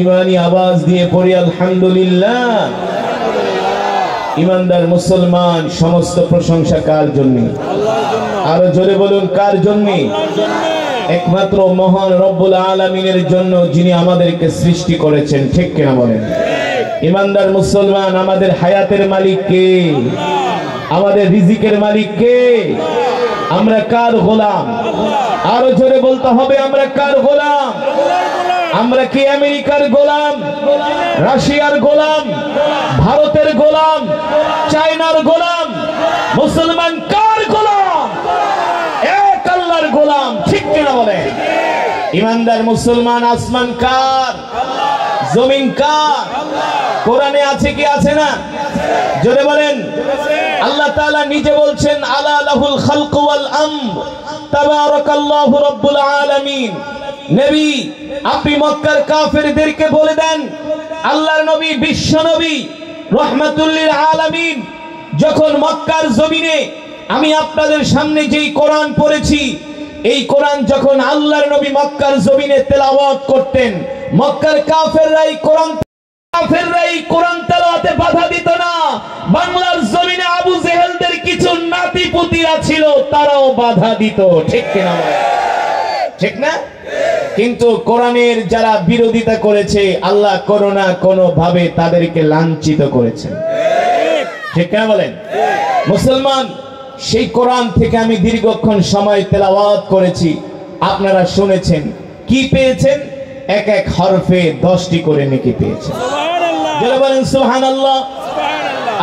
ইমানি আওয়াজ দিয়ে পড়ি আলহামদুলিল্লাহ। ইমানদার মুসলমান, সমস্ত প্রশংসা কার জন্য? আরো জোরে বলুন, কার জন্য? একমাত্র মহান রব্বুল আলামিনের জন্য, যিনি আমাদেরকে সৃষ্টি করেছেন। ঠিক কিনা বলেন? ইমানদার মুসলমান, আমাদের হায়াতের মালিক কে? আমাদের রিজিকের মালিক কে? আমরা কার গোলাম? আরো জোরে বলতে হবে, আমরা কার গোলাম? আমরা কি আমেরিকার গোলাম, রাশিয়ার গোলাম, ভারতের গোলাম, চায়নার গোলাম? মুসলমান কার গোলাম? এক আল্লাহর গোলাম। ঠিক কিনা বলেন? ইমানদার মুসলমান, আসমান কার? জমিন কার? কোরআনে আছে কি আছে না? জোরে বলেন। আল্লাহ তাআলা নিজে বলছেন, আলা লাহুল খালকু ওয়াল আমর তাবারাকাল্লাহু রাব্বুল আলামিন। নবী, আপনি মক্কার কাফেরদেরকে বলে দেন, আল্লাহর নবী, বিশ্ব নবী, রাহমাতুল লিল আলামিন, যখন মক্কার জমিনে আমি আপনাদের সামনে যেই কোরআন পড়েছি, এই কোরআন যখন আল্লাহর নবী মক্কার জমিনে তেলাওয়াত করতেন, মক্কার কাফেররা এই কোরআন তেলাওয়াতে বাধা দিত না। বাংলার জমিনে আবু জেহেলদের কিছু নাতিপুতিরা ছিল, তারাও বাধা দিত। ঠিক কিনা? ঠিক না? কিন্তু কোরআনের যারা বিরোধিতা করেছে, আল্লাহ করোনা কোনো ভাবে তাদেরকে লাঞ্ছিত করেছেন। ঠিক না বলেন? মুসলমান, সেই কোরআন থেকে আমি দীর্ঘক্ষণ সময় তেলাওয়াত করেছি, আপনারা শুনেছেন। কি পেয়েছেন? এক এক হরফে 10টি করে নেকি পেয়েছেন। যারা বলেন সুবহানাল্লাহ।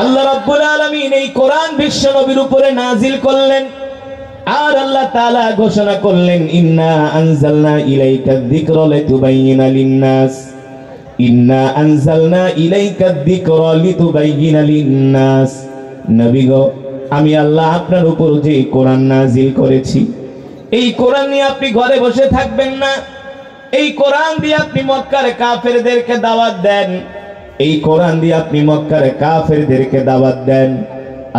আল্লাহ রাব্বুল আলামিন এই কোরআন বিশ্ব নবীর উপরে নাজিল করলেন, আর আল্লাহ তাআলা ঘোষণা করলেন, ইন্না আনজালনা ইলাইকা যিকরা লিতুবাইয়িনা লিন-নাস, ইন্না আনজালনা ইলাইকা যিকরা লিতুবাইয়িনা লিন-নাস। নবী গো, আমি আল্লাহ আপনার উপর যে কোরআন নাজিল করেছি, এই কোরআন নিয়ে আপনি ঘরে বসে থাকবেন না। এই কোরআন দিয়ে আপনি মক্কার কাফেরদেরকে দাওয়াত দেন। এই কোরআন দিয়ে আপনি মক্কার কাফেরদেরকে দাওয়াত দেন।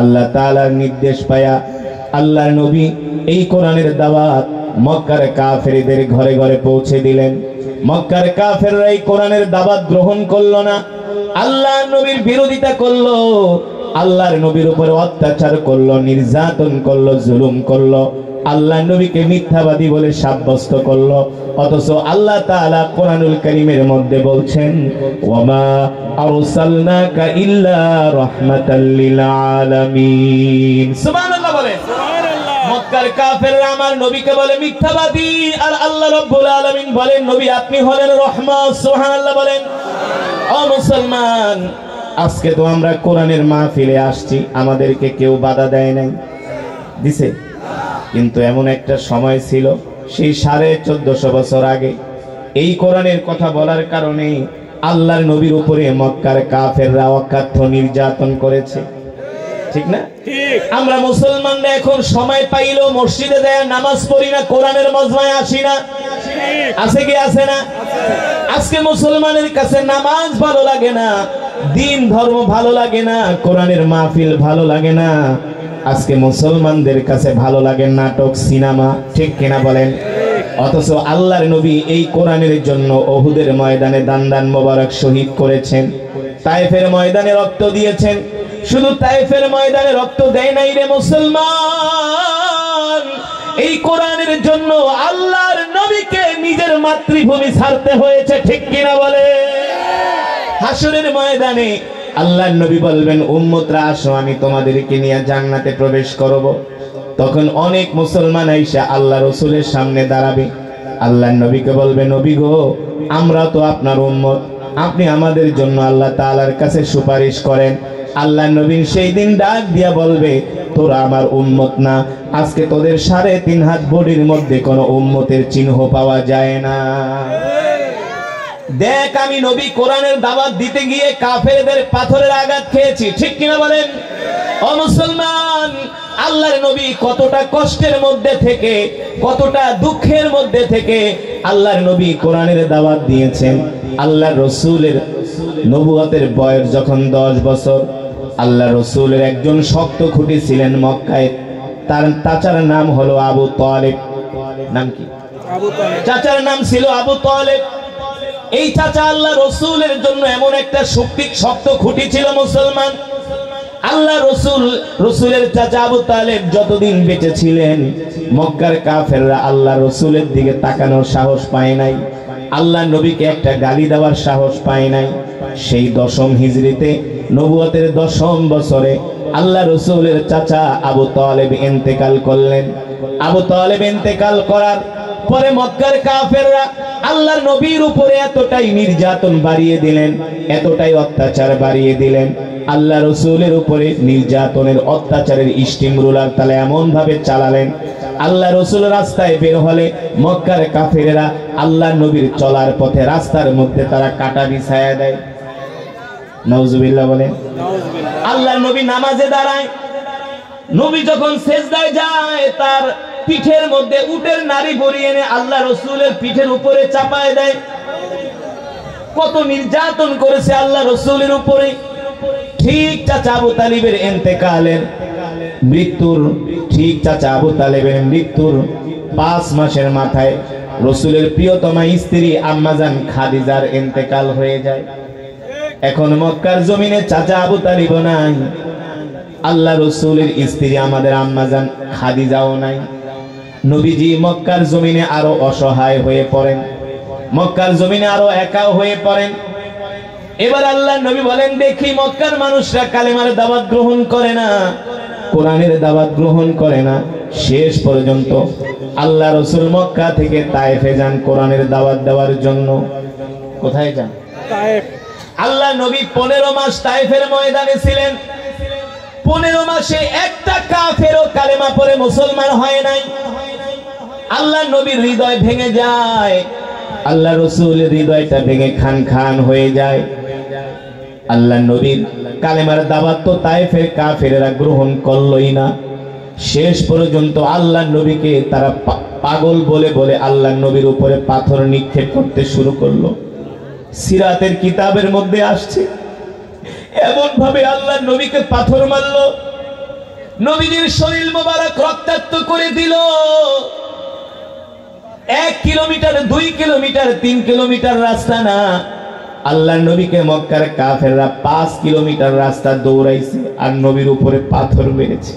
আল্লাহ তাআলার নির্দেশ পায়া আল্লাহর নবী এই কোরআনের দাওয়াত মক্কার কাফেরদের ঘরে ঘরে পৌঁছে দিলেন। মক্কার কাফেররা এই কোরআনের দাওয়াত গ্রহণ করলো না, আল্লাহর নবীর বিরোধিতা করলো, আল্লাহর নবীর উপরে অত্যাচার করলো, নির্যাতন করলো, জুলুম করলো, আল্লাহর নবীকে মিথ্যাবাদী বলে সাব্যস্ত করলো। অথচ আল্লাহ তাআলা কোরআনুল কারীমের মধ্যে বলছেন, ওয়ামা আরসালনাকা ইল্লা রাহমাতাল লিল আলামিন। সুবহানাল্লাহ বলেন। মক্কার কাফেররা আমার নবীকে বলে মিথ্যাবাদী, আর আল্লাহ রাব্বুল আলামিন বলেন, নবী আপনি হলেন রহমত। সুবহানাল্লাহ বলেন। ও মুসলমান, আজকে তো আমরা কোরআনের মাহফিলে আসছি, আমাদেরকে কেউ বাধা দেয় নাই, দিছে? কিন্তু এমন একটা সময় ছিল, সেই 1450 বছর আগে, এই কোরআনের কথা বলার কারণে আল্লাহর নবীর উপরে মক্কার কাফেররা অকাথ্য নির্যাতন করেছে। ঠিক না? আমরা মুসলমানরা এখন সময় পাইলেও মসজিদে যায় নামাজ পড়ি না, কোরআনের মজমায় আসি না। আছে কি আছে না? আজকে মুসলমানের কাছে নামাজ ভালো লাগে না, দিন ধর্ম ভালো লাগে না, কোরআনের মাহফিল ভালো লাগে না। আজকে মুসলমানদের কাছে ভালো লাগে নাটক, সিনেমা। ঠিক কিনা বলেন? অথচ আল্লাহর নবী এই কোরআনের জন্য উহুদের ময়দানে দান দান মোবারক শহীদ করেছেন, তায়েফের ময়দানে রক্ত দিয়েছেন। শুধু তায়েফের ময়দানে রক্ত দেয় নাই রে মুসলমান, এই কোরআনের জন্য আল্লাহর নবীকে নিজের মাতৃভূমি ছাড়তে হয়েছে। ঠিক কিনা বলে? হাসরের ময়দানে আল্লাহর নবী বলবেন, উম্মতরা আসো, আমি তোমাদেরকে নিয়ে জান্নাতে প্রবেশ করব। তখন অনেক মুসলমান আইসা আল্লাহ রাসূলের সামনে দাঁড়াবে, আল্লাহর নবীকে বলবে, নবী গো, আমরা তো আপনার উম্মত, আপনি আমাদের জন্য আল্লাহ তাআলার কাছে সুপারিশ করেন। আল্লাহর নবী সেই দিন ডাক দিয়া বলবে, তোরা আমার উম্মত না, আজকে তোদের 3.5 হাত বডির মধ্যে কোনো উম্মতের চিহ্ন পাওয়া যায় না। দেখ, আমি নবী কোরআনের দাওয়াত দিতে গিয়ে কাফেরদের পাথরের আঘাত খেয়েছি। ঠিক কিনা বলেন? ও মুসলমান, আল্লাহর নবী কতটা কষ্টের মধ্যে থেকে, কতটা দুঃখের মধ্যে থেকে আল্লাহর নবী কোরআনের দাওয়াত দিয়েছেন। আল্লাহর রাসূলের নবুয়তের বয়স যখন 10 বছর, আল্লাহর রাসূলের একজন শক্ত খুঁটি ছিলেন মক্কায়, তার চাচার নাম হলো আবু তালেব। নাম কি? চাচার নাম ছিল আবু তালেব। এই চাচা আল্লাহ রসুলের জন্য এমন একটা শক্ত খুঁটি ছিল মুসলমান। আল্লাহ রসুলের চাচা আবু তালেব যতদিন বেঁচে ছিলেন মক্কার কাফেররা আল্লাহ রসুলের দিকে তাকানোর সাহস পায় নাই, আল্লাহ নবীকে একটা গালি দেওয়ার সাহস পায় নাই। সেই 10ম হিজরিতে নবুয়তের 10ম বছরে আল্লাহ রসুলের চাচা আবু তালেব ইন্তেকাল করলেন। আবু তালেব ইন্তেকাল করার পরে মক্কার কাফেররা আল্লাহর নবীর উপরে এতটাই নির্যাতন বাড়িয়ে দিলেন, এতটাই অত্যাচার বাড়িয়ে দিলেন, আল্লাহ রসুলের উপরে নির্যাতনের অত্যাচারের স্টিম রুলার তাহলে এমন ভাবে চালালেন, আল্লাহ রসুল রাস্তায় বের হলে মক্কার কাফেরেরা আল্লাহ নবীর চলার পথে রাস্তার মধ্যে তারা কাটা বিছায়া দেয়। নাউজুবিল্লাহ বলেন। আল্লাহ নবী নামাজে দাঁড়ায়, নবী যখন সেজদায় যায় তার পিঠের মধ্যে উটের নাড়ি ভরিয়ে এনে আল্লাহ রসুলের পিঠের উপরে চাপায় দেয়। কত নির্যাতন করেছে আল্লাহ রসুলের উপরে। ঠিক চাচা আবু তালিবের ইন্তেকালের মৃত্যুর 5 মাসের মাথায় রসুলের প্রিয়তমা স্ত্রী আম্মাজান খাদিজার ইন্তেকাল হয়ে যায়। এখন মক্কার জমিনে চাচা আবু তালিব নাই, আল্লাহ রসুলের স্ত্রী আমাদের আম্মাজান খাদিজাও নাই। নবীজি মক্কার জমিনে আরো অসহায় হয়ে পড়েন, মক্কার জমিনে আরো একা হয়ে পড়েন। এবার আল্লাহ নবী বলেন, দেখি মক্কার মানুষরা কালেমার দাওয়াত গ্রহণ করে না, কোরআনের দাওয়াত গ্রহণ করে না। শেষ পর্যন্ত আল্লাহ রসুল মক্কা থেকে তায়েফে যান কোরআনের দাওয়াত দেওয়ার জন্য। কোথায় যান? তায়েফ। আল্লাহ নবী 15 মাস তায়েফের ময়দানে ছিলেন। 15 মাসে একটা কাফেরও কালেমা পড়ে মুসলমান হয় নাই। আল্লাহ নবীর হৃদয় ভেঙে যায়, আল্লাহ রসুলের হৃদয়টা ভেঙে খান খান হয়ে যায়। আল্লাহ নবীর কালেমার দাওয়াত তো তায়েফের কাফেরেরা গ্রহণ করলই না। শেষ পর্যন্ত আল্লাহ নবীকে তারা পাগল বলে বলে আল্লাহ নবীর উপরে পাথর নিক্ষেপ করতে শুরু করলো। সিরাতের কিতাবের মধ্যে আসছে এমন ভাবে আল্লাহ নবীকে পাথর মারলো, নবীজির শরীর মোবারক রক্তাক্ত করে দিল। 1 কিলোমিটার, 2 কিলোমিটার, 3 কিলোমিটার রাস্তা না, আল্লাহ নবীকে মক্কার কাফেররা 5 কিলোমিটার রাস্তা দৌড়াইছে আর নবীর উপরে পাথর মেরেছে।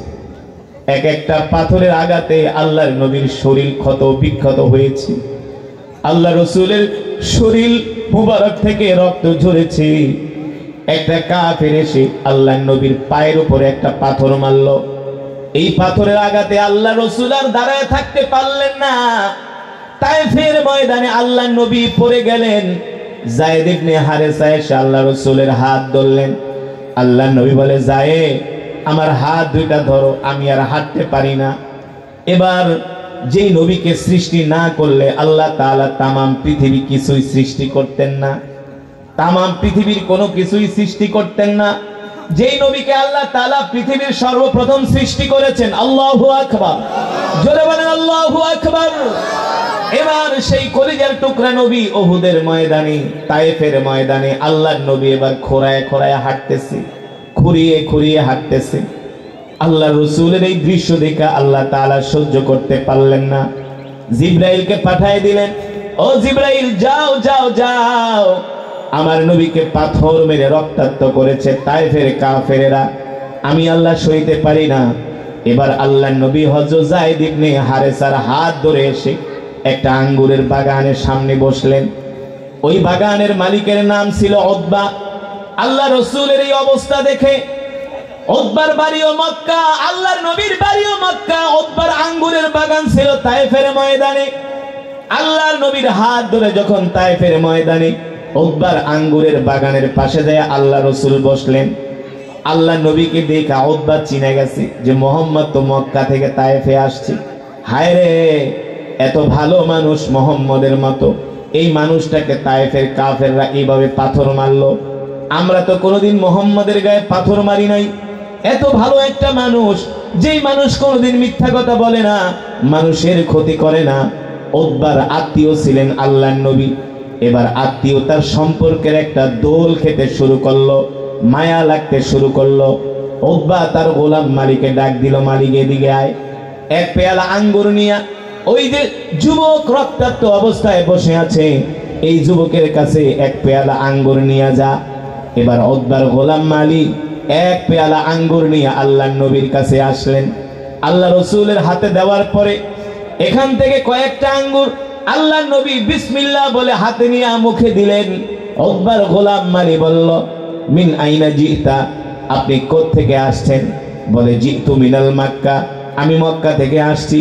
এক একটা পাথরের আঘাতে আল্লাহর নবীর শরীর ক্ষত বিক্ষত হয়েছে, আল্লাহ রসুলের শরীর মুবারক থেকে রক্ত ঝরেছে। একটা কাফের এসে আল্লাহ নবীর পায়ের উপরে একটা পাথর মারলো। এই পাথরের আঘাতে আল্লাহ রসুল আর দাঁড়ায় থাকতে পারলেন না। তায়েফের ময়দানে আল্লাহ নবী পড়ে গেলেন। যায়েদ ইবনে হারেসা এসে আল্লাহ রসুলের হাত ধরলেন। আল্লাহ নবী বলে, যায়েদ আমার হাত দুইটা ধরো, আমি আর হাঁটতে পারি না। এবার যেই নবীকে সৃষ্টি না করলে আল্লাহ তাআলা তামাম পৃথিবী কিছুই সৃষ্টি করতেন না, তামাম পৃথিবীর কোনো কিছুই সৃষ্টি করতেন না। যেই নবীকে আল্লাহ তাআলা পৃথিবীর সর্বপ্রথম সৃষ্টি করেছেন, আল্লাহু আকবার, জোরে বলেন আল্লাহু আকবার। এবার সেই কলিজার টুকরা নবী উহুদের ময়দানে, তায়েফের ময়দানে আল্লাহর নবী এবার খোঁড়ায় খোঁড়ায় হাঁটতেছে, খুঁড়িয়ে খুঁড়িয়ে হাঁটতেছে। আল্লাহ রসুলের এই দৃশ্য দেখে আল্লাহ তাআলা সহ্য করতে পারলেন না, জিবরাইলকে পাঠিয়ে দিলেন, ও জিবরাইল যাও যাও যাও, আমার নবীকে পাথর মেরে রক্তাক্ত করেছে তায়েফের কাফেরেরা, আমি আল্লাহ সইতে পারি না। এবার আল্লাহ নবী হযরত যায়েদ ইবনে হারেসার হাত ধরে এসে একটা আঙ্গুরের বাগানের সামনে বসলেন। ওই বাগানের মালিকের নাম ছিল উতবা। আল্লাহ রসুলের এই অবস্থা দেখে, উতবার বাড়িও মক্কা, আল্লাহর নবীর বাড়িও মক্কা, উতবার আঙ্গুরের বাগান ছিল তায়েফের ময়দানে। আল্লাহর নবীর হাত ধরে যখন তায়েফের ময়দানে উতবার আঙ্গুরের বাগানের পাশে যায় আল্লাহ রসুল বসলেন। আল্লাহ নবীকে দেখে উতবা চিনে গেছে যে মোহাম্মদ তো মক্কা থেকে তায়েফে আসছে। হায় রে, এত ভালো মানুষ মোহাম্মদের মতো, এই মানুষটাকে তায়েফের কাফেররা এইভাবে পাথর মারলো। আমরা তো কোনোদিন মোহাম্মদের গায়ে পাথর মারি নাই। এত ভালো একটা মানুষ, যেই মানুষ কোনোদিন মিথ্যা কথা বলে না, মানুষের ক্ষতি করে না। উতবার আত্মীয় ছিলেন আল্লাহর নবী। এবার আত্মীয়তার সম্পর্কের একটা দোল খেতে শুরু করলো, মায়া লাগতে শুরু করলো। উতবা তার গোলাম মালিকে ডাক দিল, মালিক এদিকে আয়। এক পেয়ালা আঙ্গুর নিয়ে ওই যে যুবক রক্তাক্ত অবস্থায় বসে আছে এই যুবকের কাছে এক পেয়ালা আঙ্গুর নিয়ে যা। এবার উতবার গোলাম মালিক এক পেয়ালা আঙ্গুর নিয়ে আল্লাহর নবীর কাছে আসলেন। আল্লাহ রাসূলের হাতে দেওয়ার পরে এখান থেকে কয়েকটা আঙ্গুর আল্লাহর নবী বিসমিল্লাহ বলে হাতে নিয়ে মুখে দিলেন। উতবার গোলাম মালিক বলল, মিন আইনা জিতা, আপনি কোথা থেকে আসছেন? বলে, জিতু মিনাল মক্কা, আমি মক্কা থেকে আসছি।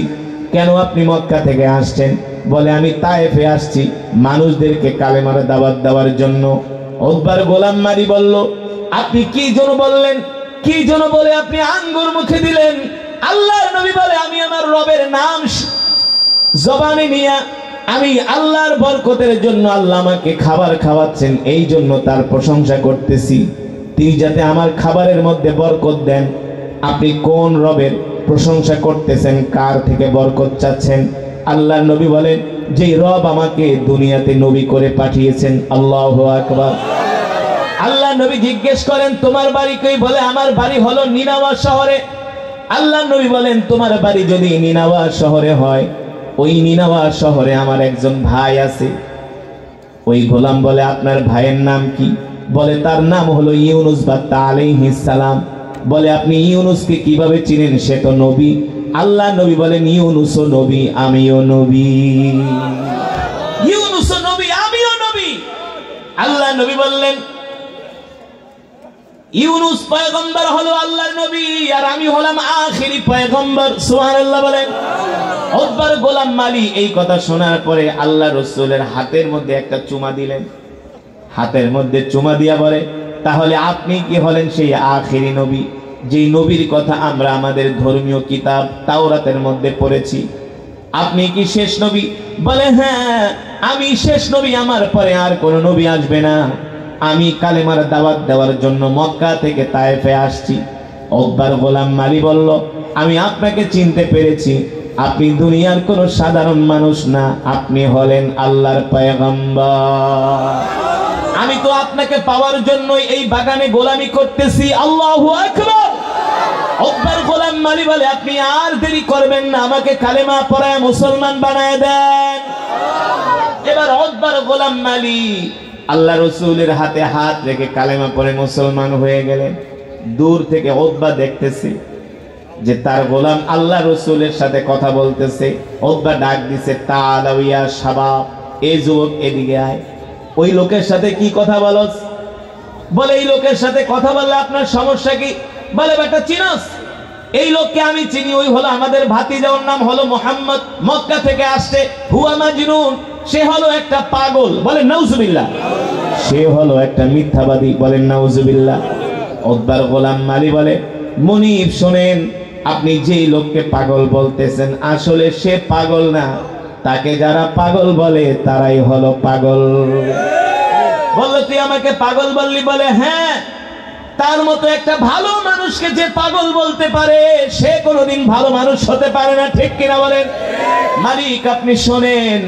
কেন আপনি মক্কা থেকে আসছেন? বলে, আমি তায়েফে আসছি মানুষদেরকে কালেমার দাওয়াত দেওয়ার জন্য। উতবার গোলাম মালিক বলল, আপনি কি জন্য বললেন? কি জন্য বলে আপনি আঙ্গুর মুখে দিলেন? আল্লাহর নবী বলে, আমি আমার রবের নাম জবানে নিয়ে আমি আল্লাহর বরকতের জন্য আল্লাহ আমাকে খাবার খাওয়াচ্ছেন, এই জন্য তার প্রশংসা করতেছি। তিনি যাতে আমার খাবারের মধ্যে বরকত দেন। আপনি কোন রবের প্রশংসা করতেছেন? কার থেকে বরকত চাচ্ছেন? আল্লাহর নবী বলেন, যেই রব আমাকে দুনিয়াতে নবী করে পাঠিয়েছেন। আল্লাহু আকবার। আল্লাহ নবী জিজ্ঞেস করেন, তোমার বাড়ি কই? বলে, আমার বাড়ি হলো নিনাওয়া শহরে। আল্লাহ নবী বলেন, তোমার বাড়ি যদি নিনাওয়া শহরে হয়, ওই নিনাওয়া শহরে আমার একজন ভাই আছে। ওই গোলাম বলে, আপনার ভাইয়ের নাম কি? বলে, তার নাম হলো ইউনুস বাত্তা আলাইহিস সালাম। বলে, আপনি ইউনুসকে কিভাবে চিনেন? সে তো নবী। আল্লাহ নবী বলেন, ইউনুসও নবী, আমিও নবী। ইউনুসও নবী, আমিও নবী। আল্লাহ নবী বললেন, ইউনুস পয়গম্বর হলো আল্লাহর নবী, আর আমি হলাম আখিরি পয়গম্বর। সুবহানাল্লাহ বলেন। উতবার গোলাম মালিক এই কথা শোনার পরে আল্লাহ রাসূলের হাতের মধ্যে একটা চুমা দিলেন। হাতের মধ্যে চুমা দিয়া বলে, তাহলে আপনি কি হলেন সেই আখিরি নবী, যেই নবীর কথা আমরা আমাদের ধর্মীয় কিতাব তাওরাতের মধ্যে পড়েছি? আপনি কি শেষ নবী? বলে, হ্যাঁ আমি শেষ নবী, আমার পরে আর কোনো নবী আসবে না। আমি কালেমার দাওয়াত দেওয়ার জন্য মক্কা থেকে তায়েফে আসছি। উতবার গোলাম মালিক বলল, আমি আপনাকে চিনতে পেরেছি, আপনি দুনিয়ার কোনো সাধারণ মানুষ না, আপনি হলেন আল্লাহর পয়গম্বর। আমি তো আপনাকে পাওয়ার জন্য এই বাগানে গোলামি করতেছি। আল্লাহু আকবার। উতবার গোলাম মালিক বলে, আপনি আর দেরি করবেন না, আমাকে কালেমা পড়ায় মুসলমান বানায় দেন। এবার উতবার গোলাম মালিক আল্লাহ রাসূলের হাতে হাত রেখে কালেমা পড়ে মুসলমান হয়ে গেলেন। দূর থেকে উতবা দেখতেছে যে তার গোলাম আল্লাহ রাসূলের সাথে কথা বলতেছে। উতবা ডাক দিছে, তাআলা ইয়া শাবাব, এই যুবক এদিকে আয়। ওই লোকের সাথে কি কথা বলস? বলে, এই লোকের সাথে কথা বললে আপনার সমস্যা কি? বলে, বেটা চিনস? এই লোককে আমি চিনি, ওই হলো আমাদের ভাতিজা, ওর নাম হলো মুহাম্মদ, মক্কা থেকে আসছে। হুয়া মাজনুন, সে হলো একটা পাগল। বলে, নাউজুবিল্লাহ। সে হলো একটা মিথ্যাবাদী। বলেন নাউজুবিল্লাহ। উতবার গোলাম মালিক বলে, মুনিব শোনেন, আপনি যেই লোককে পাগল বলতেছেন আসলে সে পাগল না, তাকে যারা পাগল বলে তারাই হলো পাগল। বললো, তুই আমাকে পাগল বললি? বলে, হ্যাঁ, তার মতো একটা ভালো মানুষকে যে পাগল বলতে পারে সে কোনোদিন ভালো মানুষ হতে পারে না। ঠিক কিনা বলেন? মালিক আপনি শোনেন,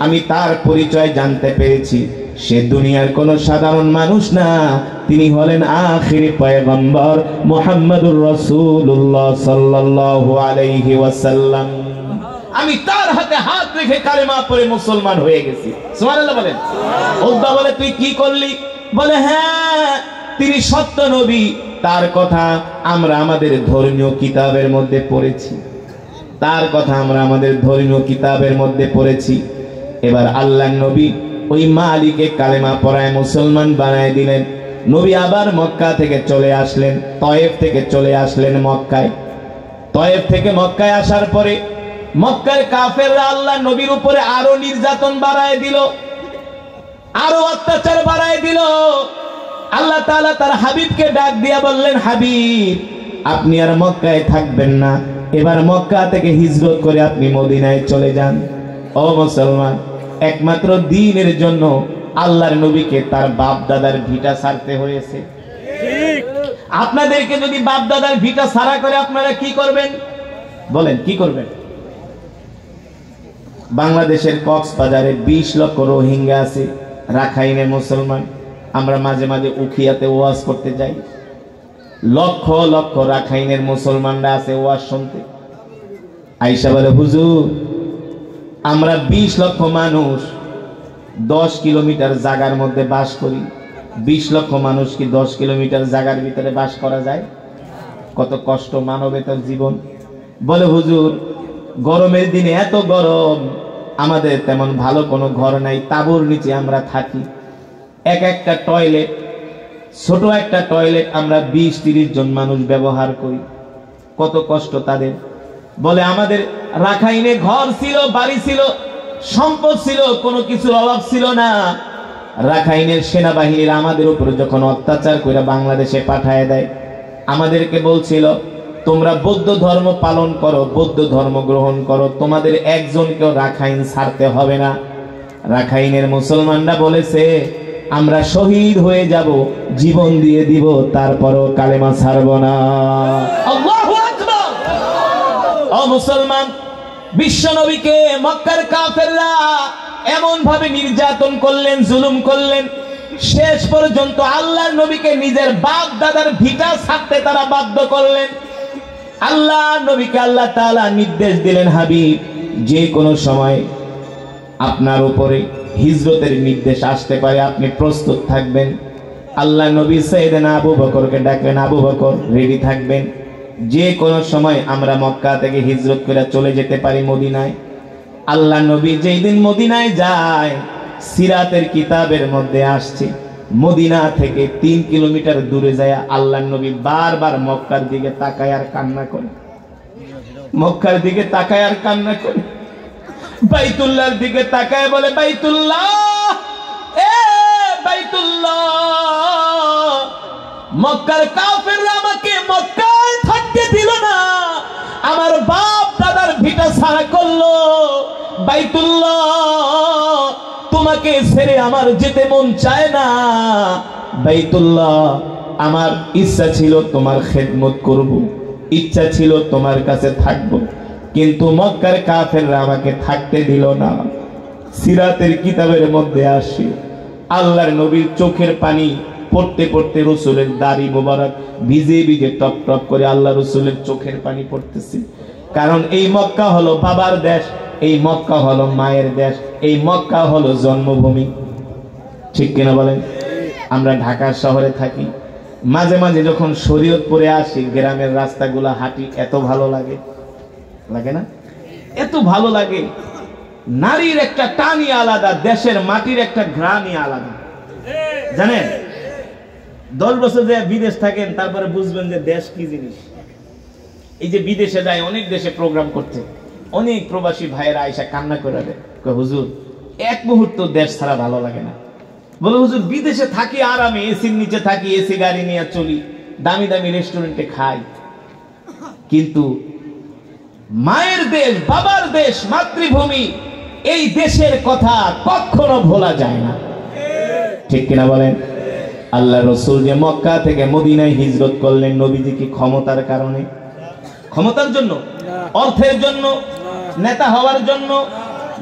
আমি তার পরিচয় জানতে পেরেছি, সে দুনিয়ার কোনো সাধারণ মানুষ না, তিনি হলেন আখিরি পয়গম্বর মুহাম্মদুর রাসূলুল্লাহ সাল্লাল্লাহু আলাইহি ওয়াসাল্লাম। আমি তার হাতে হাত রেখে কালেমা পড়ে মুসলমান হয়ে গেছি। সুবহানাল্লাহ বলেন। উতবা বলে, তুই কি করলি? বলে, হ্যাঁ, তিনি সত্য নবী, তার কথা আমরা আমাদের ধর্মীয় কিতাবের মধ্যে পড়েছি, তার কথা আমরা আমাদের ধর্মীয় কিতাবের মধ্যে পড়েছি। এবার আল্লাহর নবী ওই মালিকে কালেমা পড়ায় মুসলমান বানায় দিলেন। নবী আবার মক্কা থেকে চলে আসলেন, তায়েফ থেকে চলে আসলেন মক্কায়। তায়েফ থেকে মক্কায় আসার পরে মক্কার কাফেররা আল্লাহ নবীর উপরে আরো নির্যাতন বাড়ায় দিল, আরো অত্যাচার বাড়ায় দিল। আল্লাহ তাআলা তার হাবিবকে ডাক দিয়া বললেন, হাবিব আপনি আর মক্কায় থাকবেন না, এবার মক্কা থেকে হিজরত করে আপনি মদিনায় চলে যান। ও মুসলমান, একমাত্র দ্বীনের জন্য আল্লাহর নবীকে তার বাপ দাদার ভিটা ছাড়তে হয়েছে। আপনাদেরকে যদি বাপ দাদার ভিটা ছাড়া করে আপনারা কি করবেন? বলেন কি করবেন? বাংলাদেশের কক্সবাজারে 20 লক্ষ রোহিঙ্গা আছে, রাখাইনের মুসলমান। আমরা মাঝে মাঝে উখিয়াতে ওয়াজ করতে যাই, লক্ষ লক্ষ রাখাইনের মুসলমানরা আছে ওয়াজ শুনতে। আয়েশা বলে, হুজুর আমরা 20 লক্ষ মানুষ 10 কিলোমিটার জায়গার মধ্যে বাস করি। 20 লক্ষ মানুষ কি 10 কিলোমিটার জায়গার ভিতরে বাস করা যায়? কত কষ্ট মানবেতর জীবন। বলে হুজুর গরমের দিনে এত গরম, আমাদের তেমন ভালো কোনো ঘর নাই, তাঁবুর নিচে আমরা থাকি। একটা টয়লেট, ছোট একটা টয়লেট আমরা 20-30 জন মানুষ ব্যবহার করি, কত কষ্ট তাদের। বলে আমাদের রাখাইনে ঘর ছিল, বাড়ি ছিল, সম্পদ ছিল, কোনো কিছুর অভাব ছিল না। রাখাইনের সেনাবাহিনীরা আমাদের উপরে যখন অত্যাচার করে বাংলাদেশে পাঠায় দেয়, আমাদেরকে বলছিল তোমরা বৌদ্ধ ধর্ম পালন করো, বৌদ্ধ ধর্ম গ্রহণ করো, তোমাদের একজনকেও রাখাইন ছাড়তে হবে না। রাখাইনের মুসলমানরা বলেছে আমরা শহীদ হয়ে যাব, জীবন দিয়ে দিব, তারপরও কালেমা ছাড়ব না। আল্লাহু আকবার। ও মুসলমান, বিশ্ব নবীকে মক্কার কাফেররা এমন ভাবে নির্যাতন করলেন, জুলুম করলেন, শেষ পর্যন্ত আল্লাহর নবীকে নিজের বাপ দাদার ভিটা ছাড়তে তারা বাধ্য করলেন। আল্লাহ নবীকে আল্লাহ তাআলা নির্দেশ দিলেন, হাবিব যে কোনো সময় আপনার উপরে হিজরতের নির্দেশ আসতে পারে, আপনি প্রস্তুত থাকবেন। আল্লাহ নবী সাইয়েদনা আবু বকরকে ডাকলেন, আবু বকর রেডি থাকবেন, যে কোনো সময় আমরা মক্কা থেকে হিজরত করে চলে যেতে পারি মদিনায়। আল্লাহ নবী যেই দিন মদিনায় যায়, সিরাতের কিতাবের মধ্যে আসছে মদিনা থেকে 3 কিলোমিটার দূরে যায় আল্লাহ নবী বারবার মক্কার দিকে তাকায় আর কান্না করে, মক্কার দিকে তাকায় আর কান্না করে, বাইতুল্লাহর দিকে তাকায় বলে, বাইতুল্লাহ, এ বাইতুল্লাহ, মক্কার কাফেররা আমাকে মক্কায় থাকতে দিল না, আমার বাপ দাদার ভিটা ছাড়া করলো। বাইতুল্লাহ, তোমাকে ছেড়ে আমার যেতে মন চায় না। বাইতুল্লাহ, আমার ইচ্ছা ছিল তোমার খেদমত করব, ইচ্ছা ছিল তোমার কাছে থাকব, কিন্তু মক্কার কাফেররা আমাকে থাকতে দিল না। সিরাতের কিতাবের মধ্যে আসে আল্লাহর নবীর চোখের পানি পড়তে পড়তে রসুলের দাড়ি মোবারক ভিজে ভিজে টপ টপ করে আল্লাহ রসুলের চোখের পানি পড়তেছে। কারণ এই মক্কা হলো বাবার দেশ, এই মক্কা হলো মায়ের দেশ, এই মক্কা হলো জন্মভূমি। ঠিক কিনা বলেন? আমরা ঢাকা শহরে থাকি, মাঝে মাঝে যখন শরীয়তপুরে আসি, গ্রামের রাস্তাগুলা হাঁটি, এত ভালো লাগে, লাগে না? এত ভালো লাগে। নারীর একটা টানই আলাদা, দেশের মাটির একটা ঘ্রাণই আলাদা। জানেন, 10 বছর যে বিদেশ থাকেন তারপরে বুঝবেন যে দেশ কি জিনিস। এই যে বিদেশে যায়, অনেক দেশে প্রোগ্রাম করতে, অনেক প্রবাসী ভাইয়েরা আইসা কান্না করে দেয়, হুজুর এক মুহূর্ত দেশ ছাড়া ভালো লাগে না। বলে হুজুর বিদেশে থাকি আরামে, এসির নিচে থাকি, এসি গাড়ি নিয়ে চলি, দামি দামি রেস্টুরেন্টে খাই, কিন্তু মায়ের দেশ, বাবার দেশ, মাতৃভূমি, এই দেশের কথা কখনো ভোলা যায় না। ঠিক কিনা বলেন? আল্লাহ রসুল যে মক্কা থেকে মদিনায় হিজরত করলেন, নবীজি কি ক্ষমতার কারণে? ক্ষমতার জন্য, অর্থের জন্য, নেতা হওয়ার জন্য?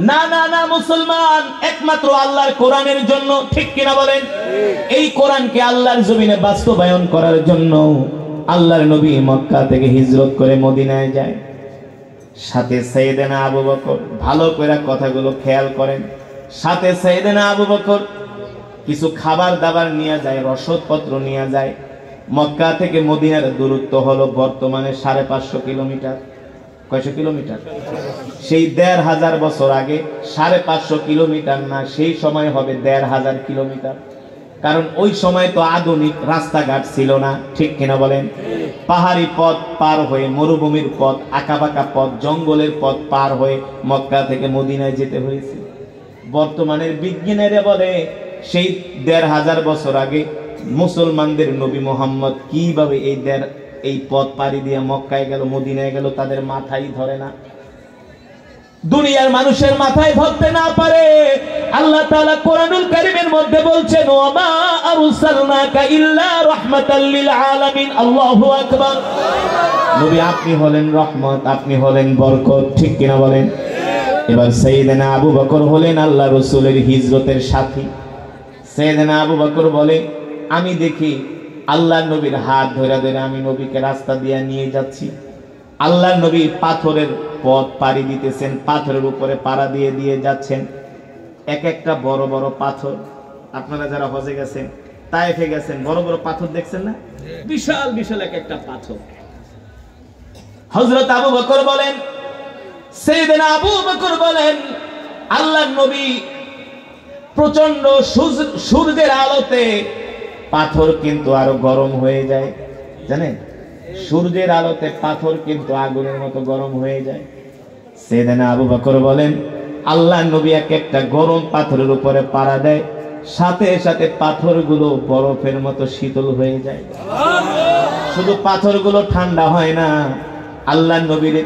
না না না মুসলমান, একমাত্র আল্লাহর কোরআনের জন্য। ঠিক কিনা বলেন? এই কোরআনকে আল্লাহর জমিনে বাস্তবায়ন করার জন্য আল্লাহর নবী মক্কা থেকে হিজরত করে মদিনায় যায়। সাথে সাইয়েদনা আবু বকর, ভালো করে কথাগুলো খেয়াল করেন, সাথে সাইয়েদনা আবু বকর কিছু খাবার দাবার নিয়ে যায়, রসদপত্র নিয়ে যায়। মক্কা থেকে মদিনার দূরত্ব হলো বর্তমানে 550 কিলোমিটার। কয়শো কিলোমিটার? সেই 1500 বছর আগে 550 কিলোমিটার না, সেই সময় হবে 1500 কিলোমিটার। কারণ ওই সময় তো আধুনিক রাস্তাঘাট ছিল না। ঠিক কিনা বলেন? পাহাড়ি পথ পার হয়ে, মরুভূমির পথ, আঁকাবাঁকা পথ, জঙ্গলের পথ পার হয়ে মক্কা থেকে মদিনায় যেতে হয়েছে। বর্তমানের বিজ্ঞানীরা বলে সেই 1500 বছর আগে মুসলমানদের নবী মোহাম্মদ কিভাবে এই পথ পাড়ি দিয়ে মক্কায় গেল, মদিনায় গেল, তাদের মাথায় ধরে না। দুনিয়ার মানুষের মাথায় ধরতে না পারে। আল্লাহ তাআলা কোরআনুল কারীমের মধ্যে বলছেন, ওয়া মা আরসালনাকা ইল্লা রাহমাতাল লিল আলামিন। আল্লাহু আকবার। নবী আপনি হলেন রহমত, আপনি হলেন বরকত। ঠিক কিনা বলেন? এবার সাইয়েদনা আবু বকর হলেন আল্লাহ রাসূলের হিজরতের সাথী। সাইয়েদনা আবু বকর বলে, আমি দেখি আল্লাহর নবীর হাত ধরে ধরে আমি নবীকে রাস্তা দিয়ে নিয়ে যাচ্ছি। আল্লাহর নবী পাথরের পথ পাড়ি দিতেছেন, পাথরের উপরে পাড়া দিয়ে দিয়ে যাচ্ছেন। এক একটা বড় বড় পাথর। আপনারা যারা হজে গেছেন, তায়েফে গেছেন, বড় বড় পাথর দেখছেন না? বিশাল বিশাল এক একটা পাথর। হযরত আবু বকর বলেন, সাইয়েদনা আবু বকর বলেন, আল্লাহর নবী প্রচন্ড সূর্যের আলোতে পাথর কিন্তু আরো গরম হয়ে যায়। জানেন, সূর্যের আলোতে পাথর কিন্তু আগুনের মতো গরম হয়ে যায়। সাইয়েদনা আবু বকর বলেন, আল্লাহর নবী এক একটা গরম পাথরের উপরে পাড়া দেয়, সাথে সাথে পাথরগুলো বরফের মতো শীতল হয়ে যায়। শুধু পাথরগুলো ঠান্ডা হয় না, আল্লাহর নবীর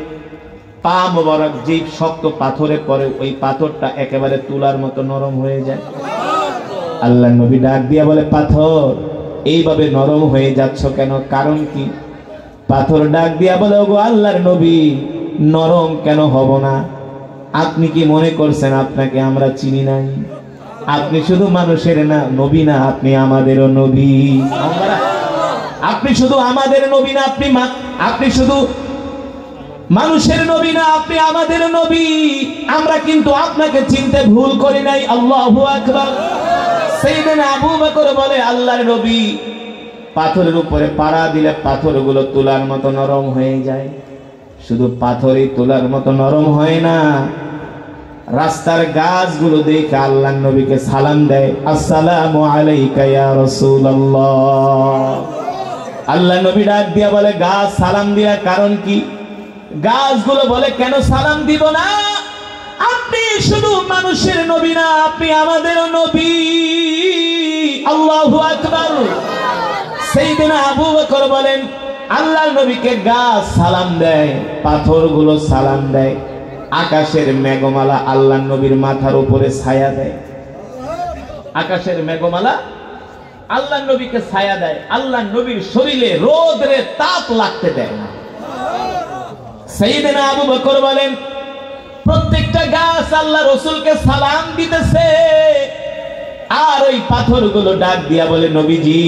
পা মোবারক যে শক্ত পাথরে পড়ে, ওই পাথরটা একেবারে তুলার মতো নরম হয়ে যায়। আল্লাহর নবী ডাক দিয়া বলে, পাথর এইভাবে নরম হয়ে যাচ্ছ কেন? কারণ কি? পাথর ডাক দিয়া বলে, ওগো আল্লাহর নবী, নরম কেন হব না? আপনি কি মনে করছেন আপনাকে আমরা চিনি নাই? আপনি শুধু মানুষের না নবী না, আপনি আমাদেরও নবী। আপনি শুধু আমাদের নবী না, আপনি শুধু মানুষের নবী না, আপনি আমাদের নবী। আমরা কিন্তু আপনাকে চিনতে ভুল করি নাই। আল্লাহু আকবার। সাইয়েদনা আবু বকর বলে, আল্লাহর নবী পাথরের উপরে পাড়া দিলে পাথরগুলো তুলার মতো নরম হয়ে যায়। শুধু পাথরই তুলার মতো নরম হয় না, রাস্তার গাছগুলো দেখে আল্লাহর নবীকে সালাম দেয়, আসসালামু আলাইকা ইয়া রাসূলুল্লাহ। আল্লাহর নবী ডাক দিয়া বলে, গাছ সালাম দিয়া কারণ কি? গাছগুলো বলে, কেন সালাম দিব না? আপনি শুধু মানুষের নবী না, আপনি আমাদেরও নবী। আল্লাহু আকবার। সাইয়েদনা আবু বকর বলেন, আল্লাহর নবীকে গাছ সালাম দেয়, পাথরগুলো সালাম দেয়, আকাশের মেঘমালা আল্লাহর নবীর মাথার উপরে ছায়া দেয়। আকাশের মেঘমালা আল্লাহর নবীকে ছায়া দেয়, আল্লাহর নবীর শরীরে রোদের তাপ লাগতে দেয় না। সাইয়েদনা আবু বকর বলেন, প্রত্যেকটা গাছ আল্লাহ রাসূলকে সালাম দিতেছে, আর ওই পাথরগুলো ডাক দিয়া বলে, নবীজি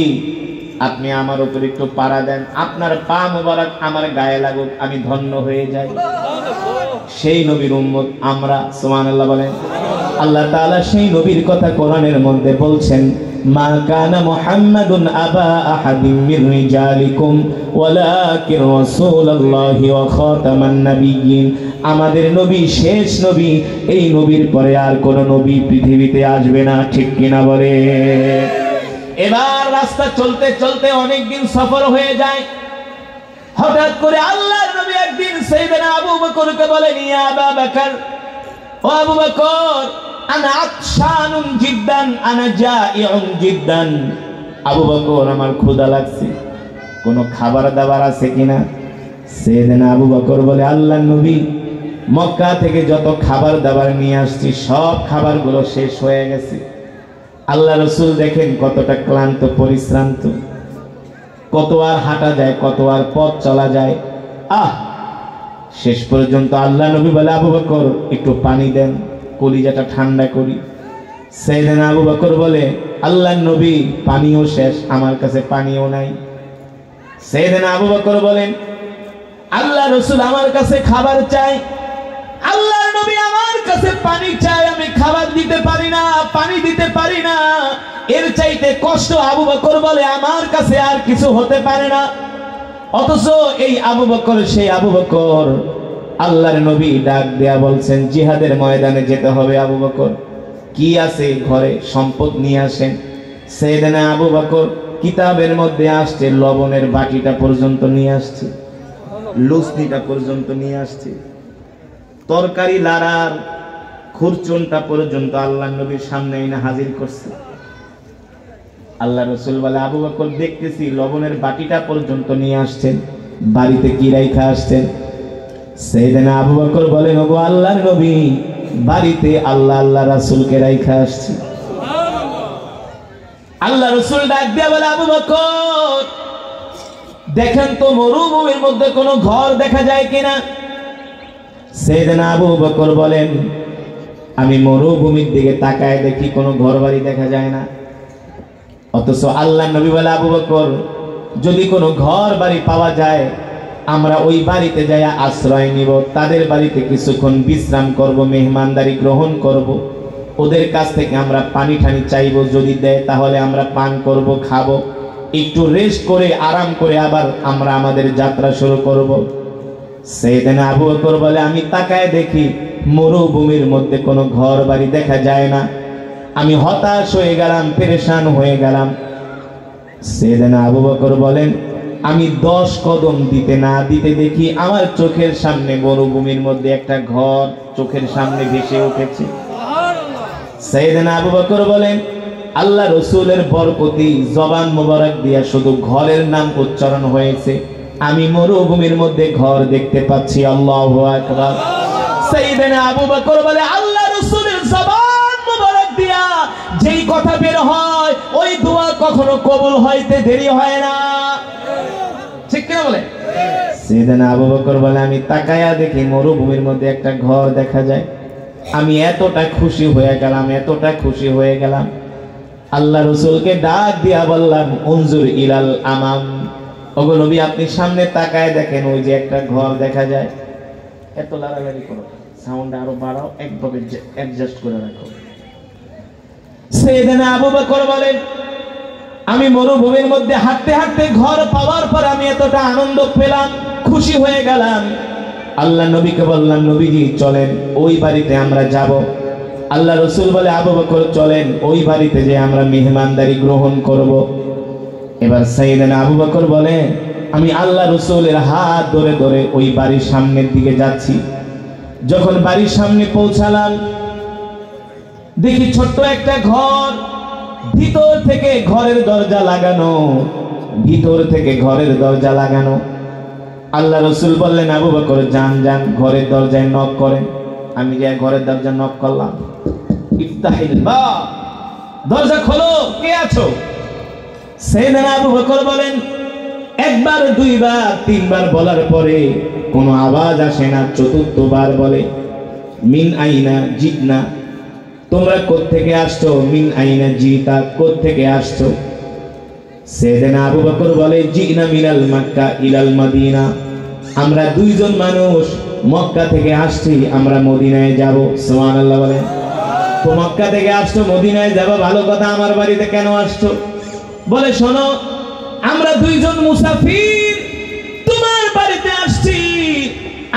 আপনি আমার উপর একটু পাড়া দেন, আপনার পা মোবারক আমার গায়ে লাগুক, আমি ধন্য হয়ে যাই। সেই নবীর উম্মত আমরা। সুবহানাল্লাহ বলেন। আল্লাহ তাআলা সেই নবীর কথা কোরআনের মধ্যে বলছেন, মা কানা মুহাম্মাদুন আবা আহাদিম মির রিজালিকুম ওয়ালাকিন রাসূলুল্লাহি ওয়া খাতামান নাবিয়্যিন। আমাদের নবী শেষ নবী, এই নবীর পরে আর কোন নবী পৃথিবীতে আসবে না। ঠিক কিনা বলে? এবার রাস্তা চলতে চলতে অনেকদিন সফর হয়ে যায়। হঠাৎ করে আল্লাহর নবী একদিন সাইয়েদনা আবু বকরকে বলেন, ইয়া আবু বকর, ও আবু বকর, আনা আতশানুন জিদ্দান, আনা জাইউন জিদ্দান। আবু বকর, আমার ক্ষুধা লাগছে, কোনো খাবার দাবার আছে কিনা? সাইয়েদনা আবু বকর বলে, আল্লাহর নবী মক্কা থেকে যত খাবার দাবার নিয়ে আসছি সব খাবারগুলো শেষ হয়ে গেছে। আল্লাহ রাসূল দেখেন কতটা ক্লান্ত পরিশ্রান্ত, কত আর হাঁটা যায়, কত আর পথ চলা যায়। শেষ পর্যন্ত আল্লাহ নবী বলে, আবু বকর একটু পানি দেন, কলিজাটা ঠান্ডা করি। সাইয়েদনা আবু বকর বলে, আল্লাহর নবী পানিও শেষ, আমার কাছে পানিও নাই। সাইয়েদনা আবু বকর বলেন, আল্লাহ রাসূল আমার কাছে খাবার চাই, আল্লাহর নবী আমার কাছে পানি চাই, আমি খাবার দিতে পারি না, পানি দিতে পারি না। এর চাইতে কষ্ট আবু বকর বলে, আমার কাছে আর কিছু হতে পারে না। অথচ এই আবু বকর সেই আবু বকর। আল্লাহর নবী ডাক দেয়া বলছেন, জিহাদের ময়দানে যেতে হবে আবু বকর, কি আছে ঘরে সম্পদ নিয়ে আসেন। সাইয়েদনা আবু বকর কিতাবের মধ্যে আসছে, লবণের বাটিটা পর্যন্ত নিয়ে আসছে, লুসনিটা পর্যন্ত নিয়ে আসছে, তরকারি লাড়ার খুরচুনটা পর্যন্ত আল্লাহর নবীর সামনে এনে হাজির করছে। আল্লাহ রাসূল বলে, আবু বকর দেখতেছি লবণের বাটিটা পর্যন্ত নিয়ে আসছেন, বাড়িতে কি রাইখা আসছেন? সাইয়েদনা আবু বকর বলেন, ওগো আল্লাহর নবী, বাড়িতে আল্লাহ রাসূলকে রাইখা আসছি। আল্লাহ রাসূল ডাক দিয়ে বলে, আবু বকর দেখেন তো মরুভূমির মধ্যে কোনো ঘর দেখা যায় কিনা? সাইয়েদনা আবু বকর বলেন, আমি মরুভূমির দিকে তাকায় দেখি কোনো ঘর বাড়ি দেখা যায় না। অথচ আল্লাহর নবী বলে, আবু বকর যদি কোনো ঘর বাড়ি পাওয়া যায়, আমরা ওই বাড়িতে যাইয়া আশ্রয় নিব, তাদের বাড়িতে কিছুক্ষণ বিশ্রাম করব, মেহমানদারি গ্রহণ করব। ওদের কাছ থেকে আমরা পানি ঠানি চাইবো, যদি দেয় তাহলে আমরা পান করব, খাবো, একটু রেস্ট করে আরাম করে আবার আমরা আমাদের যাত্রা শুরু করব। সাইয়েদনা আবু বকর বলে আমি তাকায় দেখি মরুভূমির মধ্যে কোনো ঘর বাড়ি দেখা যায় না। আমি হতাশ হয়ে গেলাম, পেরেশান হয়ে গেলাম। সাইয়েদনা আবু বকর বলেন আমি 10 কদম দিতে না দিতে দেখি আমার চোখের সামনে মরুভূমির মধ্যে একটা ঘর চোখের সামনে ভেসে উঠেছে। সাইয়েদনা আবু বকর বলেন আল্লাহ রাসূলের বরকতি জবান মোবারক দিয়া শুধু ঘরের নাম উচ্চারণ হয়েছে, আমি মরুভূমির মধ্যে ঘর দেখতে পাচ্ছি। আল্লাহু আকবার। সাইয়েদনা আবু বকর বলে আল্লাহ রাসূলের জবান মোবারক দিয়া যেই কথা বের হয় ওই দোয়া কখনো কবুল হইতে দেরি হয় না, ঠিক কি বলে? সাইয়েদনা আবু বকর বলে আমি তাকায়া দেখি মরুভূমির মধ্যে একটা ঘর দেখা যায়। আমি এতটা খুশি হয়ে গেলাম, এতটা খুশি হয়ে গেলাম, আল্লাহ রাসূলকে ডাক দিয়া বললাম উনজুর ইলাল আমাম, ওগো নবী আপনি সামনে তাকায় দেখেন ওই যে একটা ঘর দেখা যায়। এত লাড়ালাড়ি করো, সাউন্ড আরো বাড়াও, একভাবে অ্যাডজাস্ট করে রাখো। সাইয়েদনা আবু বকর বলেন আমি মরুভূমির মধ্যে হাঁটতে হাঁটতে ঘর পাওয়ার পর আমি এতটা আনন্দ পেলাম, খুশি হয়ে গেলাম। আল্লাহ নবীকে বললাম নবীজি চলেন ওই বাড়িতে আমরা যাব। আল্লাহ রাসূল বলে আবু বকর চলেন ওই বাড়িতে যে আমরা মেহমানদারি গ্রহণ করব। এবার সাইয়েদনা আবু বকর বলে আমি আল্লাহ রাসূলের হাত ধরে ধরে ওই বাড়ির সামনের দিকে যাচ্ছি। যখন বাড়ির সামনে পৌঁছালাম দেখি ছোট্ট একটা ঘর, ভিতর থেকে ঘরের দরজা লাগানো, ভিতর থেকে ঘরের দরজা লাগানো। আল্লাহ রাসূল বললেন আবু বকর যান যান ঘরের দরজায় নক করেন। আমি যে ঘরের দরজা নক করলাম, ইফতাহিল বাব, দরজা খোলো, কে আছো? সাইয়েদনা আবু বকর বলেন একবার দুইবার তিনবার বলার পরে কোনো আওয়াজ আসে না। চতুর্থবার বলে মিন আইনা জিতনা, তোমরা কোত্থেকে আসছো? মিন আইনা জিতা, কোত্থেকে আসছো? সাইয়েদনা আবু বকর বলে জিনা মিনাল মক্কা ইলাল মদিনা, আমরা দুইজন মানুষ মক্কা থেকে আসছি, আমরা মদিনায় যাব। সুবহানাল্লাহ বলেন। তো মক্কা থেকে আসছো, মদিনায় যাব, ভালো কথা, আমার বাড়িতে কেন আসছো? বলে শোনো আমরা দুইজন মুসাফির তোমার বাড়িতে আসছি,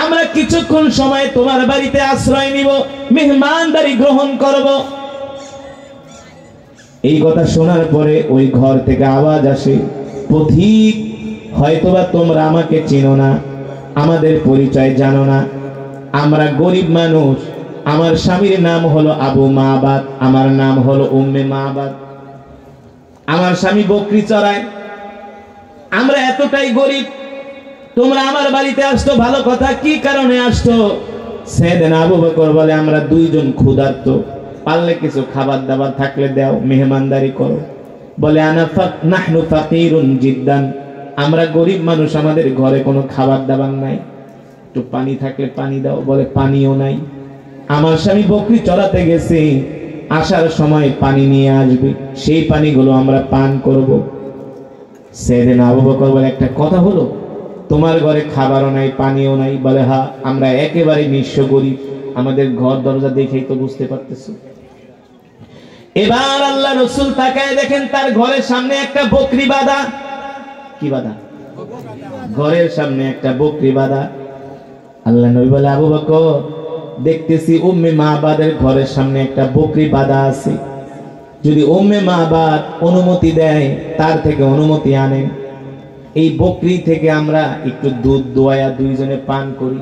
আমরা কিছুক্ষণ সময় তোমার বাড়িতে আশ্রয় নিব, মেহমানদারি গ্রহণ করব। এই কথা শোনার পরে ওই ঘর থেকে আওয়াজ আসে পথিক হয়তোবা তোমরা আমাকে চেনো না, আমাদের পরিচয় জানো না, আমরা গরিব মানুষ, আমার স্বামীর নাম হলো আবু মাবাদ, আমার নাম হলো উম্মে মাবাদ, আমার স্বামী বকরি চড়ায়, আমরা এতটাই গরিব, তোমরা আমার বাড়িতে আসতো, ভালো কথা, কি কারণে আসতো? সাইয়েদনা আবু বকর বলে আমরা দুইজন ক্ষুধার্ত, পারলে কিছু খাবার দাবার থাকলে দাও, মেহমানদারি করো। বলে নাহনু ফাকিরুন জিদ্দান, আমরা গরিব মানুষ, আমাদের ঘরে কোনো খাবার দাবার নাই, একটু পানি থাকলে পানি দাও। বলে পানিও নাই, আমার স্বামী বকরি চড়াতে গেছে, আসার সময় পানি নিয়ে আসবে, সেই পানিগুলো আমরা পান করব। সাইয়েদনা আবু বকর বলে একটা কথা হলো, তোমার ঘরে খাবারও নাই পানিও নাই? বলে হ্যাঁ, আমরা একেবারে নিঃস্ব গরিব, আমাদের ঘর দরজা দেখেই তো বুঝতে পারতেছো। এবার আল্লাহ রাসূল তাকায় দেখেন তার ঘরের সামনে একটা বকরি বাঁধা। কি বাঁধা? ঘরের সামনে একটা বকরি বাঁধা। আল্লাহ নবী বলে আবু বকর দেখতেছি উম্মে মাবাদের ঘরের সামনে একটা বকরি বাঁধা আছে, যদি উম্মে মাবাদ অনুমতি দেয় তার থেকে অনুমতি আনেন, এই বকরি থেকে আমরা একটু দুধ দোয়ায়া দুইজনে পান করি।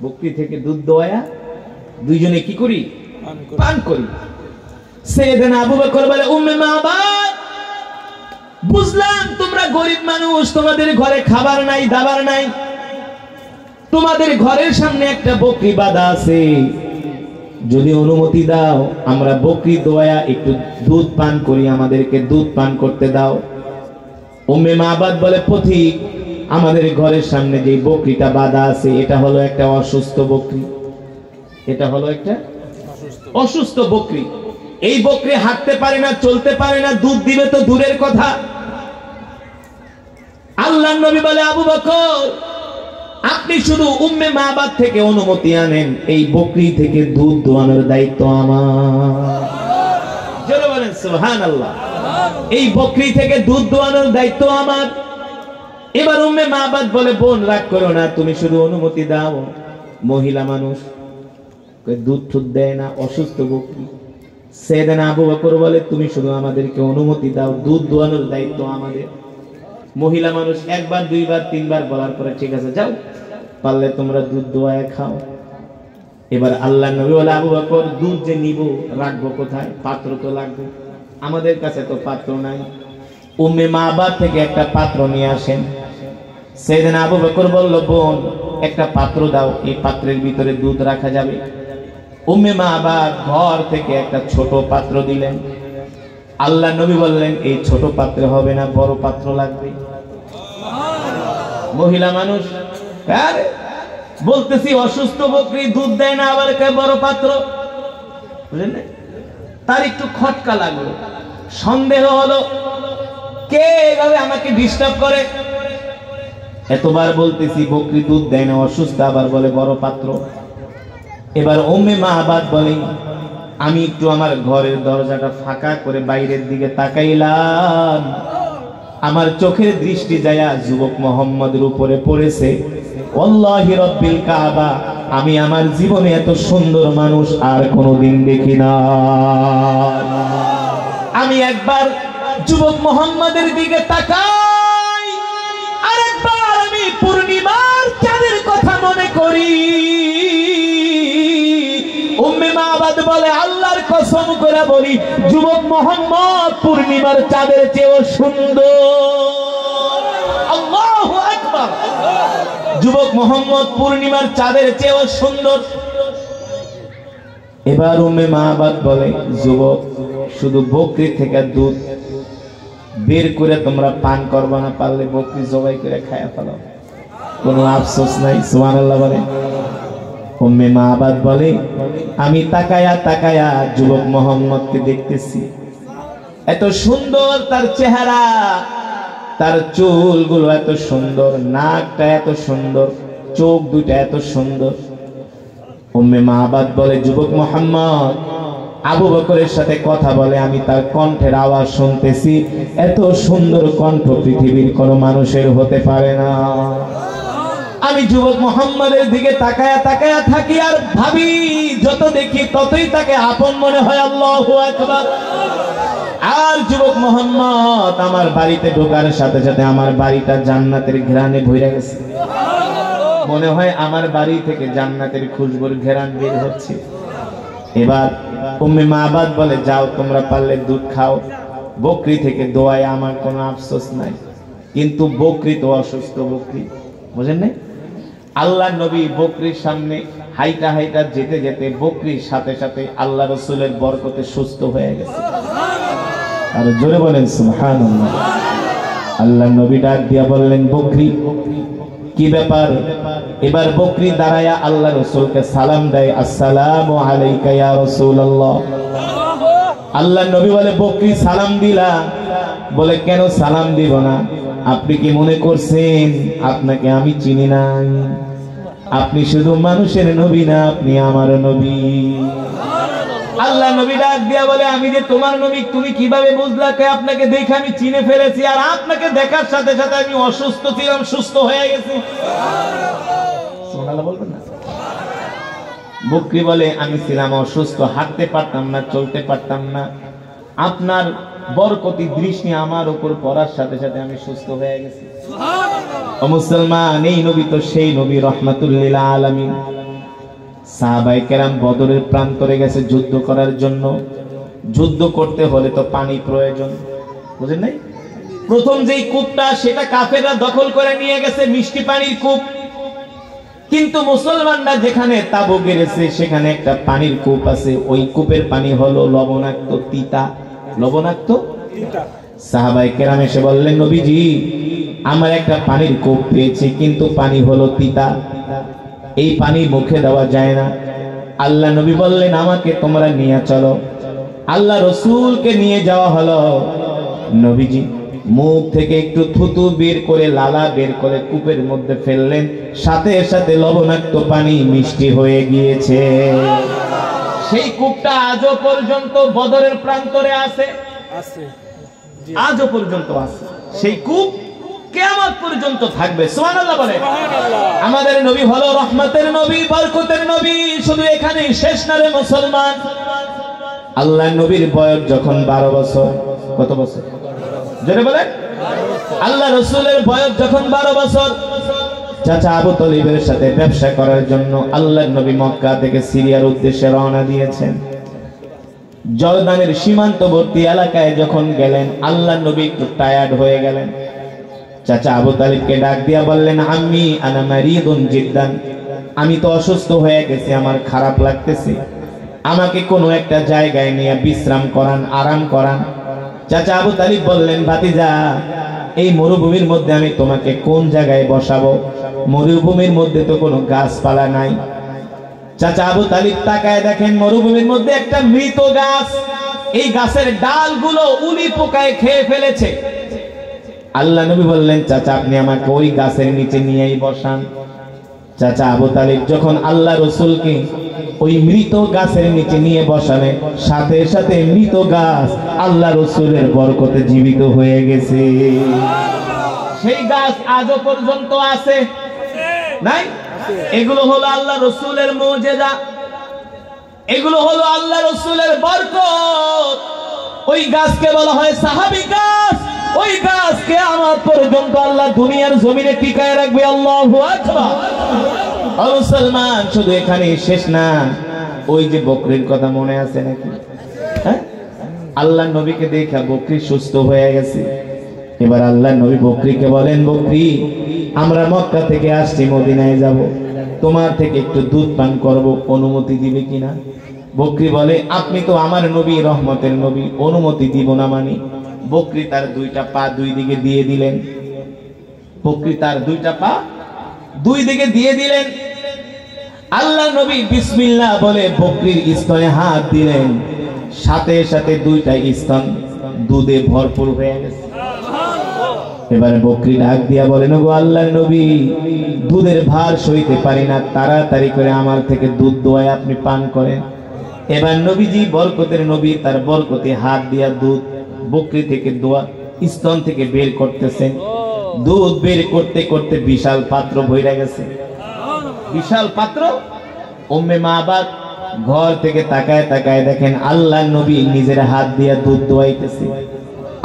বকরি থেকে দুধ দোয়ায়া দুইজনে কি করি? পান করি। সাইয়েদনা আবু বকর বলে উম্মে মাবাদ বুঝলাম তোমরা গরিব মানুষ, তোমাদের ঘরে খাবার নাই দাবার নাই, তোমাদের ঘরের সামনে একটা বকরি বাঁধা আছে, যদি অনুমতি দাও আমরা বকরি দোয়া একটু দুধ পান করি, আমাদেরকে দুধ পান করতে দাও। উম্মে মাবাদ বলে পথিক আমাদের ঘরের সামনে যে বকরিটা বাঁধা আছে এটা হলো একটা অসুস্থ বকরি, এটা হলো একটা অসুস্থ বকরি, এই বকরি হাঁটতে পারে না, চলতে পারে না, দুধ দিবে তো দূরের কথা। আল্লাহর নবী বলে আবু বকর আপনি শুধু উম্মে মাবাদ থেকে অনুমতি আনেন, এই বকরি থেকে দুধ দোয়ানোর দায়িত্ব আমার। জোরে বলেন সুবহানাল্লাহ। এই বকরি থেকে দুধ দোয়ানোর দায়িত্ব আমার। এবার উম্মে মাবাদ বলে, বোন রাগ করো না, তুমি শুধু অনুমতি দাও। মহিলা মানুষ, দুধ টুধ দেয় না, অসুস্থ বকরি। সাইয়েদনা আবু বকর বলে, তুমি শুধু আমাদেরকে অনুমতি দাও, দুধ দোয়ানোর দায়িত্ব আমাদের। মহিলা মানুষ একবার দুইবার তিনবার বলার পরে ঠিক আছে যাও, পারলে তোমরা দুধ দোয়ায় খাও। এবার আল্লাহ নবী বলে, আবু বকর দুধ যে নিব রাখবো কোথায়, পাত্র তো লাগবে, আমাদের কাছে তো পাত্র নাই। উম্মে মাবাদ থেকে একটা পাত্র নিয়ে আসেন। সাইয়েদনা আবু বকর বলল, বোন একটা পাত্র দাও, এই পাত্রের ভিতরে দুধ রাখা যাবে। উম্মে মাবাদ ঘর থেকে একটা ছোট পাত্র দিলেন। আল্লাহ নবী বললেন, এই ছোট পাত্রে হবে না, বড় পাত্র লাগবে। মহিলা মানুষ, আরে বলতেছি অসুস্থ বকরি দুধ দেয় না, আবার বড় পাত্র, বুঝলেন না? তার একটু খটকা লাগলো, সন্দেহ হলো, কে এভাবে আমাকে ডিস্টার্ব করে। এতবার বলতেছি বকরি দুধ দেয় না, অসুস্থ, আবার বলে বড় পাত্র। এবার উম্মে মাবাদ বলে, আমি একটু আমার ঘরের দরজাটা ফাঁকা করে বাইরের দিকে তাকাইলাম, আমার চোখের দৃষ্টি যায়া যুবক মুহাম্মদের উপরে পড়েছে। ওয়াল্লাহি রাব্বিল কাবা, আমি আমার জীবনে এত সুন্দর মানুষ আর কোনোদিন দেখি না। আমি একবার যুবক মুহাম্মদের দিকে তাকাই, আরেকবার আমি পূর্ণিমার চাঁদের কথা মনে করি। উম্মে মাবাদ বলে, আল্লাহর কসম করে বলি, যুবক মুহাম্মদ পূর্ণিমার চাঁদের চেয়েও সুন্দর। আল্লাহু আকবার। যুবক মুহাম্মদ পূর্ণিমার চাঁদের চেয়েও সুন্দর। এবার উম্মে মাবাদ বলে, যুবক শুধু বকরি থেকে দুধ বের করে তোমরা পান করবা না, পারলে বকরি জবাই করে খায়া ফেলো, কোনো আফসোস নাই। সুবহানাল্লাহ বলে। উম্মে মাবাদ বলে, আমি তাকায়া তাকায়া যুবক মুহাম্মদকে দেখতেছি, এত সুন্দর তার চেহারা, তার চুলগুলো এত সুন্দর, নাকটা এত সুন্দর, চোখ দুইটা এত সুন্দর। উম্মে মাবাদ বলে, যুবক মুহাম্মদ আবু বকরের সাথে কথা বলে, আমি তার কণ্ঠের আওয়াজ শুনতেছি, এত সুন্দর কণ্ঠ পৃথিবীর কোনো মানুষের হতে পারে না। আমি যুবক মুহাম্মদের দিকে তাকায়া তাকায়া থাকি আর ভাবি, যত দেখি ততই তাকে আপন মনে হয়। আল্লাহু আকবার। আর যুবক মুহাম্মদ আমার বাড়িতে ঢোকার সাথে সাথে আমার বাড়িটা জান্নাতের ঘ্রাণে ভরে গেছে, মনে হয় আমার বাড়ি থেকে জান্নাতের খুশবুর ঘ্রাণ বের হচ্ছে। এবার উম্মে মাবাদ বলে, যাও তোমরা পারলে দুধ খাও, বকরি থেকে দোয়ায় আমার কোনো আফসোস নাই, কিন্তু বকরি তো অসুস্থ বকরি, বুঝেন নাই? আল্লাহ নবী বকরির সামনে হাইটা হাইটা যেতে যেতে বকরির সাথে সাথে আল্লাহ রাসূলের বরকতে সুস্থ হয়ে গেছে। আর জোরে বলেন সুবহানাল্লাহ। আল্লাহ নবী ডাক দিয়া বললেন, বকরি কি ব্যাপার? এবার বকরি দাঁড়ায়া আল্লাহ রাসূলকে সালাম দেয়, আসসালামু আলাইকা ইয়া রাসূলুল্লাহ। আল্লাহ নবী বলে, বকরি সালাম দিলা? বলে, কেন সালাম দিব না? আপনি কি মনে করছেন আপনাকে আমি চিনি না? আপনি শুধু মানুষের নবী না, আপনি আমার নবী। আল্লাহ নবী ডাক দিয়া বলে, আমি যে তোমার নবী তুমি কিভাবে বুঝলা? কে আপনাকে দেখে আমি চিনে ফেলেছি, আর আপনাকে দেখার সাথে সাথে আমি অসুস্থ ছিলাম, সুস্থ হয়ে গেছি। সুবহানাল্লাহ বলবেন না? বকরি বলে, আমি ছিলাম অসুস্থ, হাঁটতে পারতাম না, চলতে পারতাম না, আপনার বরকতি দৃষ্টি আমার উপর পড়ার সাথে সাথে আমি সুস্থ হয়ে গেছি। ও মুসলমান, এই নবী তো সেই নবী, রাহমাতুল লিল আলামিন। সাহাবায়ে কেরাম বদরের প্রান্তরে গেছে যুদ্ধ করার জন্য। যুদ্ধ করতে হলে তো পানি প্রয়োজন, বুঝেন নাই? প্রথম যেই কূপটা সেটা কাফেররা দখল করে নিয়ে গেছে, মিষ্টি পানির কূপ। কিন্তু মুসলমানরা যেখানে তাবু গেড়েছে সেখানে একটা পানির কূপ আছে, ওই কূপের পানি হলো লবণাক্ত, তিতা, লবণাক্ত তিতা। সাহাবায়ে কেরাম এসে বললেন, নবীজি আমার একটা পানির কূপ পেয়েছি, কিন্তু পানি হলো তিতা, এই পানি মুখে দেওয়া যায় না। আল্লাহ নবী বললেন, আমাকে তোমরা নিয়ে চলো। আল্লাহ রসুলকে নিয়ে যাওয়া হলো। নবীজি মুখ থেকে একটু থুতু বের করে লালা বের করে কূপের মধ্যে ফেললেন, সাথে সাথে লবণাক্ত পানি মিষ্টি হয়ে গিয়েছে। সেই কূপটা আজও পর্যন্ত বদরের প্রান্তরে আছে, আজও পর্যন্ত আছে সেই কূপ, কিয়ামত পর্যন্ত থাকবে। সুবহানাল্লাহ বলে। আমাদের নবী হলো রহমতের নবী, বরকতের নবী। শুধু এখানে শেষ না রে মুসলমান, আল্লাহর নবীর বয়স যখন 12 বছর, কত বছর জোরে বলেন? আল্লাহ রাসূলের বয়স যখন 12 বছর, চাচা আবু তালিবের সাথে ব্যবসা করার জন্য আল্লাহর নবী মক্কা থেকে সিরিয়ার উদ্দেশ্যে রওনা দিয়েছেন। জর্দানের সীমান্তবর্তী এলাকায় যখন গেলেন, আল্লাহর নবী একটু টায়ার্ড হয়ে গেলেন। চাচা আবু তালিবকে ডাক দিয়া বললেন, আম্মি আনা মারিদুন জিদ্দান, আমি তো অসুস্থ হয়ে গেছি, আমার খারাপ লাগতেছে, আমাকে কোনো একটা জায়গায় নিয়ে বিশ্রাম করান, আরাম করান। চাচা আবু তালিব বললেন, ভাতিজা, এই মরুভূমির মধ্যে আমি তোমাকে কোন জায়গায় বসাবো? মরুভূমির মধ্যে তো কোনো গাছপালা নাই। চাচা আবু তালিব তাকায় দেখেন মরুভূমির মধ্যে একটা মৃত গাছ, এই গাছের ডালগুলো উলি পোকায় খেয়ে ফেলেছে। আল্লাহ নবী বললেন, চাচা আপনি আমাকে ওই গাছের নিচে নিয়েই বসান। চাচা আবু তালিব যখন আল্লাহ রাসূলকে ওই মৃত গাছের নিচে নিয়ে বসালেন, সাথে সাথে মৃত গাছ আল্লাহ রাসূলের বরকতে জীবিত হয়ে গেছে। সেই গাছ আজও পর্যন্ত আছে, নাই? এগুলো হলো আল্লাহ রাসূলের মুজিজা, এগুলো হলো আল্লাহ রাসূলের বরকত। ওই গাছকে বলা হয় সাহাবী গাছ। ওই গাছ কিয়ামত পর্যন্ত আল্লাহ দুনিয়ার জমিনে টিকায় রাখবে। আল্লাহু আকবার। মুসলমান, শুধু এখানে শেষ না, ওই যে বকরির কথা মনে আছে নাকি? হ্যাঁ, আল্লাহ নবীকে দেখা বকরি সুস্থ হয়ে গেছে। এবার আল্লাহ নবী বকরিকে বলেন, বকরি, আমরা মক্কা থেকে আসছি, মদিনায় যাব, তোমার থেকে একটু দুধ পান করব, অনুমতি দিবে কিনা? বকরি বলে, আপনি তো আমার নবী, রহমতের নবী, অনুমতি দিব না মানে? বকরি তার দুইটা পা দুই দিকে দিয়ে দিলেন। বকরি তার দুইটা পা দুই দিকে দিয়ে দিলেন। আল্লাহ নবী বিসমিল্লাহ বলে বকরির স্তনে হাত দিলেন, সাথে সাথে দুইটা স্তন দুধে ভরপুর হয়ে গেছে। এবারে বকরি ডাক দিয়া বলেন, গো আল্লাহর নবী, দুধের ভার সইতে পারি না, তাড়াতাড়ি করে আমার থেকে দুধ দোয়ায় আপনি পান করেন। এবার নবীজি বরকতের নবী তার বরকতে হাত দিয়া দুধ বকরি থেকে দোয়া স্তন থেকে বের করতেছেন। দুধ বের করতে করতে বিশাল পাত্র ভরে গেছে, বিশাল পাত্র। উম্মে মাবাদ ঘর থেকে তাকায় তাকায় দেখেন আল্লাহর নবী নিজের হাত দিয়া দুধ দোয়াইতেছে,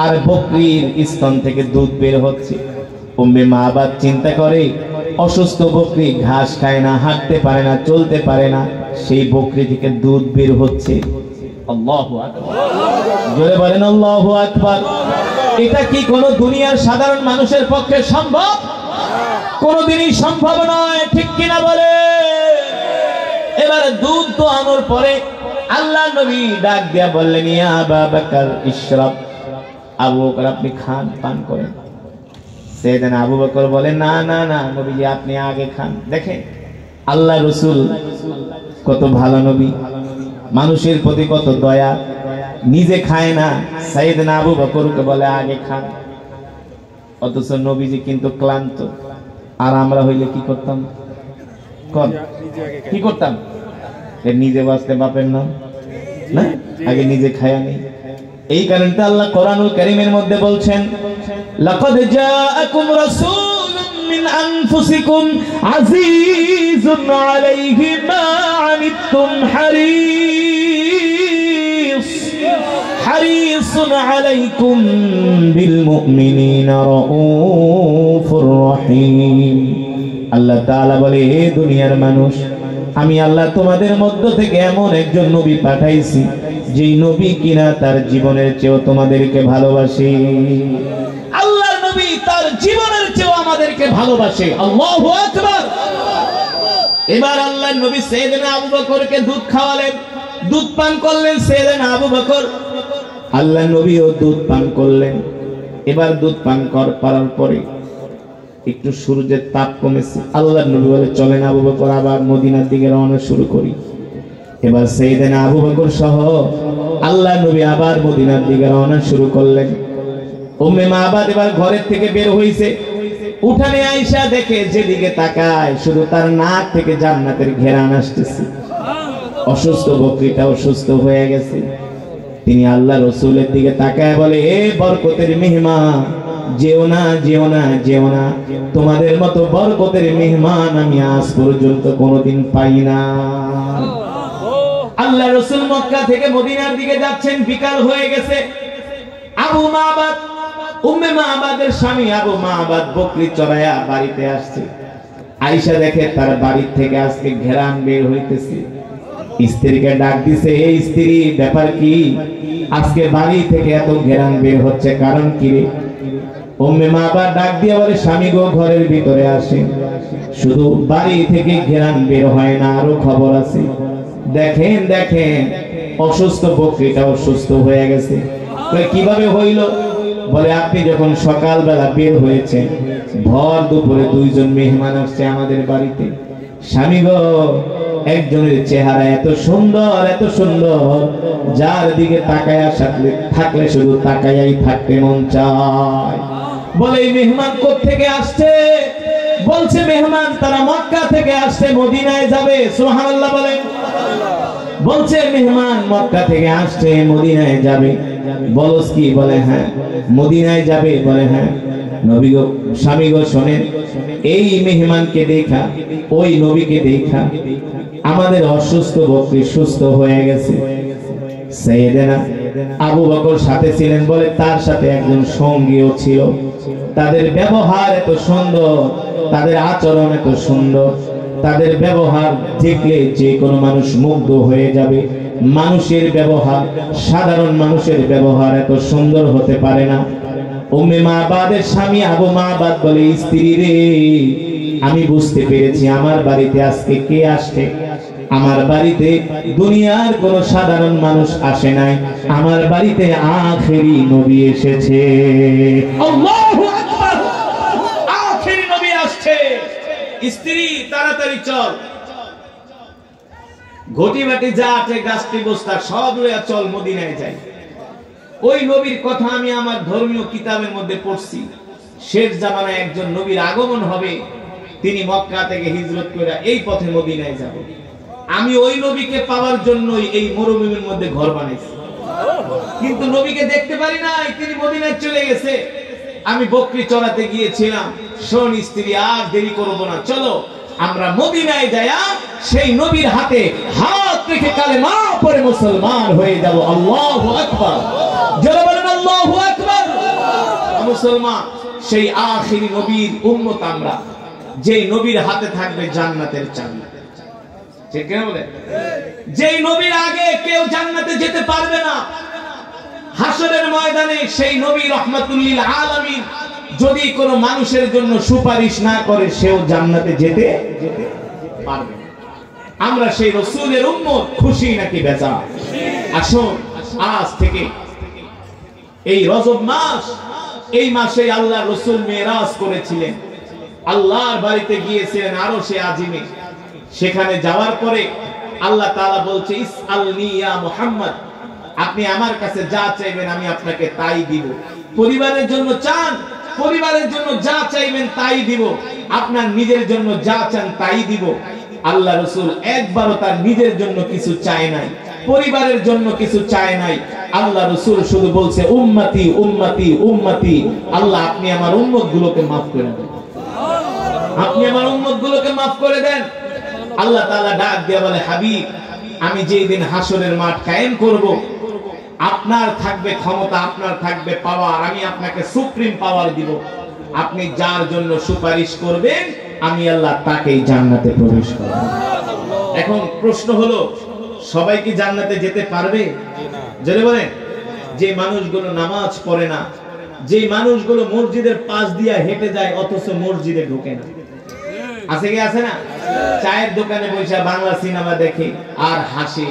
আর বকরির স্তন থেকে দুধ বের হচ্ছে। উম্মে মাবাদ চিন্তা করে, অসুস্থ বকরি ঘাস খায় না, হাঁটতে পারে না, চলতে পারে না, সেই বকরি থেকে দুধ বের হচ্ছে। আল্লাহু আকবার, জোরে বলেন আল্লাহু আকবার। এটা কি কোন দুনিয়ার সাধারণ মানুষের পক্ষে সম্ভব? কোনদিনই সম্ভব নয়, ঠিক কিনা বলে? এবারে দুধ তো আনার পরে আল্লাহ নবী ডাক দিয়া বললেন, ইয়া আবা বকর ইশরাব, আবু বকর আপনি খান, পান করেন। সেদিন আবু বকর বলেন, না না না নবীজি, আপনি আগে খান। দেখেন আল্লাহ রাসূল কত ভালো নবী, মানুষের প্রতি কত দয়া, নিজে খায় না, সাইয়েদনা আবু বকরকে বলে আগে খান। অথচ নবীজি কিন্তু ক্লান্ত। আর আমরা হইলে কি করতাম? কি করতাম? নিজে বাঁচতে বাপের নাম না, আগে নিজে খায়া নেই। এই কারণে আল্লাহ কোরআনুল কারীমের মধ্যে বলছেন, লাকাদ জাআকুম রাসূলুম মিন আনফুসিকুম আজিজুন আলাইহি মা আনিতুম হারিসুন আলাইকুম বিল মুমিনিনা রাউফুর রহিম। আল্লাহ তাআলা বলে, হে দুনিয়ার মানুষ, আমি আল্লাহ তোমাদের মধ্য থেকে এমন একজন নবী পাঠাইছি, যেই নবী কিনা তার জীবনের চেয়েও তোমাদেরকে ভালোবাসে। আল্লাহর নবী তার জীবনের চেয়েও আমাদেরকে ভালোবাসে। আল্লাহু আকবার। এবার আল্লাহর নবী সাইয়েদনা আবু বকরকে দুধ খাওয়ালেন, দুধ পান করলেন সাইয়েদনা আবু বকর। আল্লাহর নবীও দুধ পান করলেন। এবার দুধ পান করার পরে একটু সূর্যের তাপ কমেছে। আল্লাহর নবী বলে, চলেন আবু বকর, আবার মদিনার দিকে রওনা শুরু করি। এবার সাইয়েদনা আবু বকর সহ আল্লাহর নবী আবার মদিনার দিকে রওনা শুরু করলেন। উম্মে মাবাদ এবার ঘরের থেকে বের হইছে, উঠানে আয়েশা দেখে যেদিকে তাকায় শুধু তার নাক থেকে জান্নাতের ঘেরান আসতেছে। অসুস্থ বকরিটা অসুস্থ হয়ে গেছে। তিনি আল্লাহ রাসূলের দিকে তাকায় বলে, এ বরকতের মেহমান, যেও না যেও না যেও না, তোমাদের মতো বরকতের মেহমান আমি আজ পর্যন্ত কোনোদিন পাই না। আল্লাহ রাসূল মক্কা থেকে মদিনার দিকে যাচ্ছেন, বিকাল হয়ে গেছে। আবু মাবাদ, উম্মে মাবাদের স্বামী আবু মাবাদ বকরি চড়ায়া বাড়িতে আসছে। আয়েশা দেখে তার বাড়ি থেকে আজকে ঘেরান বের হইতেছে। স্ত্রীকে ডাক দিছে, এই স্ত্রী ব্যাপার কি, আজকে বাড়ি থেকে এত ঘেরান বের হচ্ছে, কারণ কি রে? উম্মে মাবাদ ডাক দিয়ে বলে, স্বামী গো ঘরের ভিতরে আসেন, শুধু বাড়ি থেকে ঘেরান বের হয় না, আরো খবর আছে। দেখেন দেখেন অসুস্থ বকরিটা অসুস্থ হয়ে গেছে। কিভাবে হইল? বলে, আপনি যখন সকালবেলা বের হয়েছেন, ভর দুপুরে দুইজন মেহমান আসছে আমাদের বাড়িতে। স্বামী গো, একজনের চেহারা এত সুন্দর এত সুন্দর, যার দিকে তাকায়া থাকলে শুধু তাকায়াই থাকতে মন চায়। বলে, এই মেহমান কোত্থেকে আসছে? বলছে, মেহমান তারা মক্কা থেকে আসছে, মদিনায় যাবে। সুবহানাল্লাহ বলেন। বলছে, মেহমান মক্কা থেকে আসছে, মদিনায় যাবে। বলস কি? বলে, হ্যাঁ মদিনায় যাবে। বলে, হ্যাঁ। নবী গো, স্বামী গো শোনেন, এই মেহমানকে দেখা, ওই নবীকে দেখা আমাদের অসুস্থ বকরি সুস্থ হয়ে গেছে। সাইয়েদনা আবু বকর সাথে ছিলেন বলে তার সাথে একজন সঙ্গীও ছিল। তাদের ব্যবহার এত সুন্দর, তাদের আচরণ এত সুন্দর, তাদের ব্যবহার দেখলে যে কোনো মানুষ মুগ্ধ হয়ে যাবে। মানুষের ব্যবহার, সাধারণ মানুষের ব্যবহার এত সুন্দর হতে পারে না। উম্মে মাবাদের স্বামী আবু মাবাদ বলে, স্ত্রী রে, আমি বুঝতে পেরেছি আমার বাড়িতে আজকে কে আসছে। আমার বাড়িতে দুনিয়ার কোন সাধারণ মানুষ আসে নাই, আমার বাড়িতে আখেরি নবী এসেছে। আল্লাহু আকবার, আখেরি নবী আসছে। স্ত্রী তাড়াতাড়ি চল, ঘটি বাটি যা আছে গাছটি বস্তা সব লইয়া চল, মদিনায় যাই। ওই নবীর কথা আমি আমার ধর্মীয় কিতাবের মধ্যে পড়ছি। শেষ জামানায় একজন নবীর আগমন হবে, তিনি মক্কা থেকে হিজরত করে এই পথে মদিনায় যাবে। আমি ওই নবীকে পাওয়ার জন্যই এই মরুভূমির মধ্যে ঘর বানাইছি, কিন্তু নবীকে দেখতে পারি নাই, তিনি মদিনায় চলে গেছে। আমি বকরি চড়াতে গিয়েছিলাম। শোন স্ত্রী, আর দেরি করব না, চলো আমরা মদিনায় যাইয়া সেই নবীর হাতে হাত রেখে কালেমা পড়ে মুসলমান হয়ে যাব। আল্লাহু আকবার, যারা বলেন আল্লাহু আকবার। মুসলমান, সেই আখিরি নবীর উম্মত আমরা, যেই নবীর হাতে থাকবে জান্নাতের চাবি। ঠিক কিনা বলে? যেই নবীর আগে কেউ জান্নাতে যেতে পারবে না। হাসরের ময়দানে সেই নবী রাহমাতুল লিল আলামিন যদি কোনো মানুষের জন্য সুপারিশ না করে, সেও জান্নাতে যেতে পারবে না। আমরা সেই রাসূলের উম্মত, খুশি নাকি বেজার? আসুন আজ থেকে এই রজব মাস, এই মাসে আল্লাহ রাসূল মেরাজ করেছিলেন, আল্লাহর বাড়িতে গিয়েছিলেন আরশে আজিমে। সেখানে যাওয়ার পরে আল্লাহ তাআলা বলছে, ইসআলনি ইয়া মুহাম্মদ, আপনি আমার কাছে যা চাইবেন আমি আপনাকে তাই দিব। পরিবারের জন্য চান, পরিবারের জন্য যা চাইবেন তাই দিব। আপনার নিজের জন্য যা চান তাই দিব। আল্লাহ রাসূল একবারও তার নিজের জন্য কিছু চায় নাই, পরিবারের জন্য কিছু চায় নাই। আল্লাহ রাসূল শুধু বলছে, উম্মতি উম্মতি উম্মতি। আল্লাহ, আপনি আমার উম্মতগুলোকে maaf করে দেন, আপনি আমার উম্মতগুলোকে maaf করে দেন। আল্লাহ তাআলা ডাক দিয়ে বলে, হাবিব, আমি যেই দিন হাসরের মাঠ কায়েম করব, আপনার থাকবে ক্ষমতা, আপনার থাকবে পাওয়ার, আমি আপনাকে সুপ্রিম পাওয়ার দিব। আপনি যার জন্য সুপারিশ করবেন, আমি আল্লাহ তাকেই জান্নাতে প্রবেশ করাবো। এখন প্রশ্ন হলো, সবাই কি জান্নাতে যেতে পারবে? জেনে বলেন। যে মানুষগুলো নামাজ পড়ে না, যে মানুষগুলো মসজিদের পাশ দিয়ে হেঁটে যায় অথচ মসজিদে ঢোকে না, আছে কি আছে না? চায়ের দোকানে বসে বাংলা সিনেমা দেখে আর হাসে,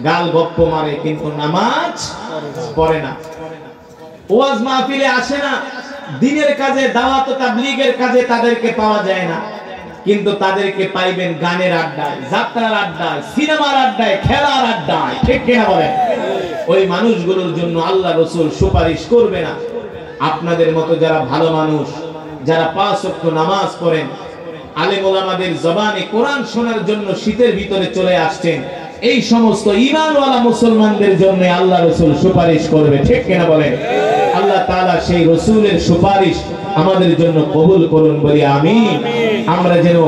গাল গপ্প মারে, কিন্তু নামাজ পড়ে না। ওয়াজ মাহফিলে আসে না, দ্বীনের কাজে, দাওয়াত ও তাবলীগের কাজে তাদেরকে পাওয়া যায় না, কিন্তু তাদেরকে পাইবেন গানের আড্ডায়, যাত্রার আড্ডায়, সিনেমার আড্ডায়, খেলার আড্ডায়। ঠিক কিনা বলেন? ওই মানুষগুলোর জন্য আল্লাহ রাসূল সুপারিশ করবে না। আপনাদের মতো যারা ভালো মানুষ, যারা 5 ওয়াক্ত নামাজ পড়েন, আলেম ওলামাদের জবানে কোরআন শোনার জন্য শীতের ভিতরে চলে আসছেন, এই সমস্ত ঈমানওয়ালা মুসলমানদের জন্য আল্লাহ রাসূল সুপারিশ করবে, ঠিক কিনা বলেন? আল্লাহ তাআলা সেই রাসূলের সুপারিশ আমাদের জন্য কবুল করুন, বলি আমিন। আমরা যেন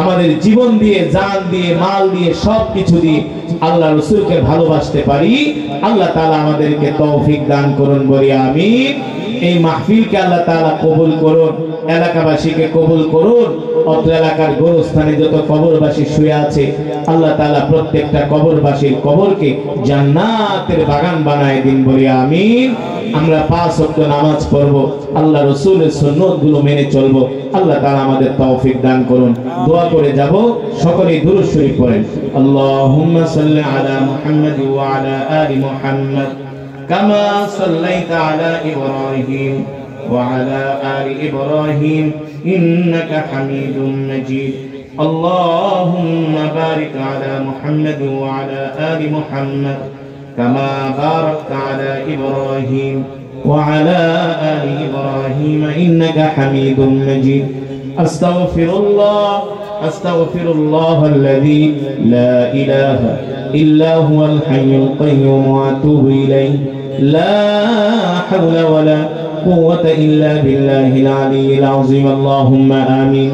আমাদের জীবন দিয়ে, জান দিয়ে, মাল দিয়ে, সবকিছু দিয়ে আল্লাহ রাসূলকে ভালোবাসতে পারি। আল্লাহ তাআলা আমাদেরকে তৌফিক দান করুন, বলি আমিন। এই মাহফিলকে আল্লাহ তাআলা কবুল করুন, এলাকাবাসীকে কবুল করুন। অত্র এলাকার গোরস্থানে যত কবরবাসী শুয়ে আছে আল্লাহ তাআলা প্রত্যেকটা কবরবাসীর কবরকে জান্নাতের বাগান বানায় দিন, বলি আমিন। আমরা 5 ওয়াক্ত নামাজ পড়ব, আল্লাহ রাসূলের সুন্নাতগুলো মেনে চলব। আল্লাহ তাআলা আমাদের তৌফিক দান করুন। দোয়া করে যাব, সকলেই দুরূদ শরীফ পড়েন। আল্লাহুম্মা সাল্লি আলা মুহাম্মাদ ওয়া আলা আলি মুহাম্মাদ কামা সাল্লাইতা আলা ইব্রাহিম ওয়া আলা আলি ইব্রাহিম ইন্নাকা হামিদুম মাজিদ। আল্লাহুম্মা বারিক আলা মুহাম্মাদ ওয়া আলা আলি মুহাম্মাদ كما باركت على إبراهيم وعلى آل إبراهيم إنك حميد مجيد. أستغفر الله الذي لا إله إلا هو الحي القيوم وأتوب إليه. لا حول ولا قوة إلا بالله العلي العظيم. اللهم آمين.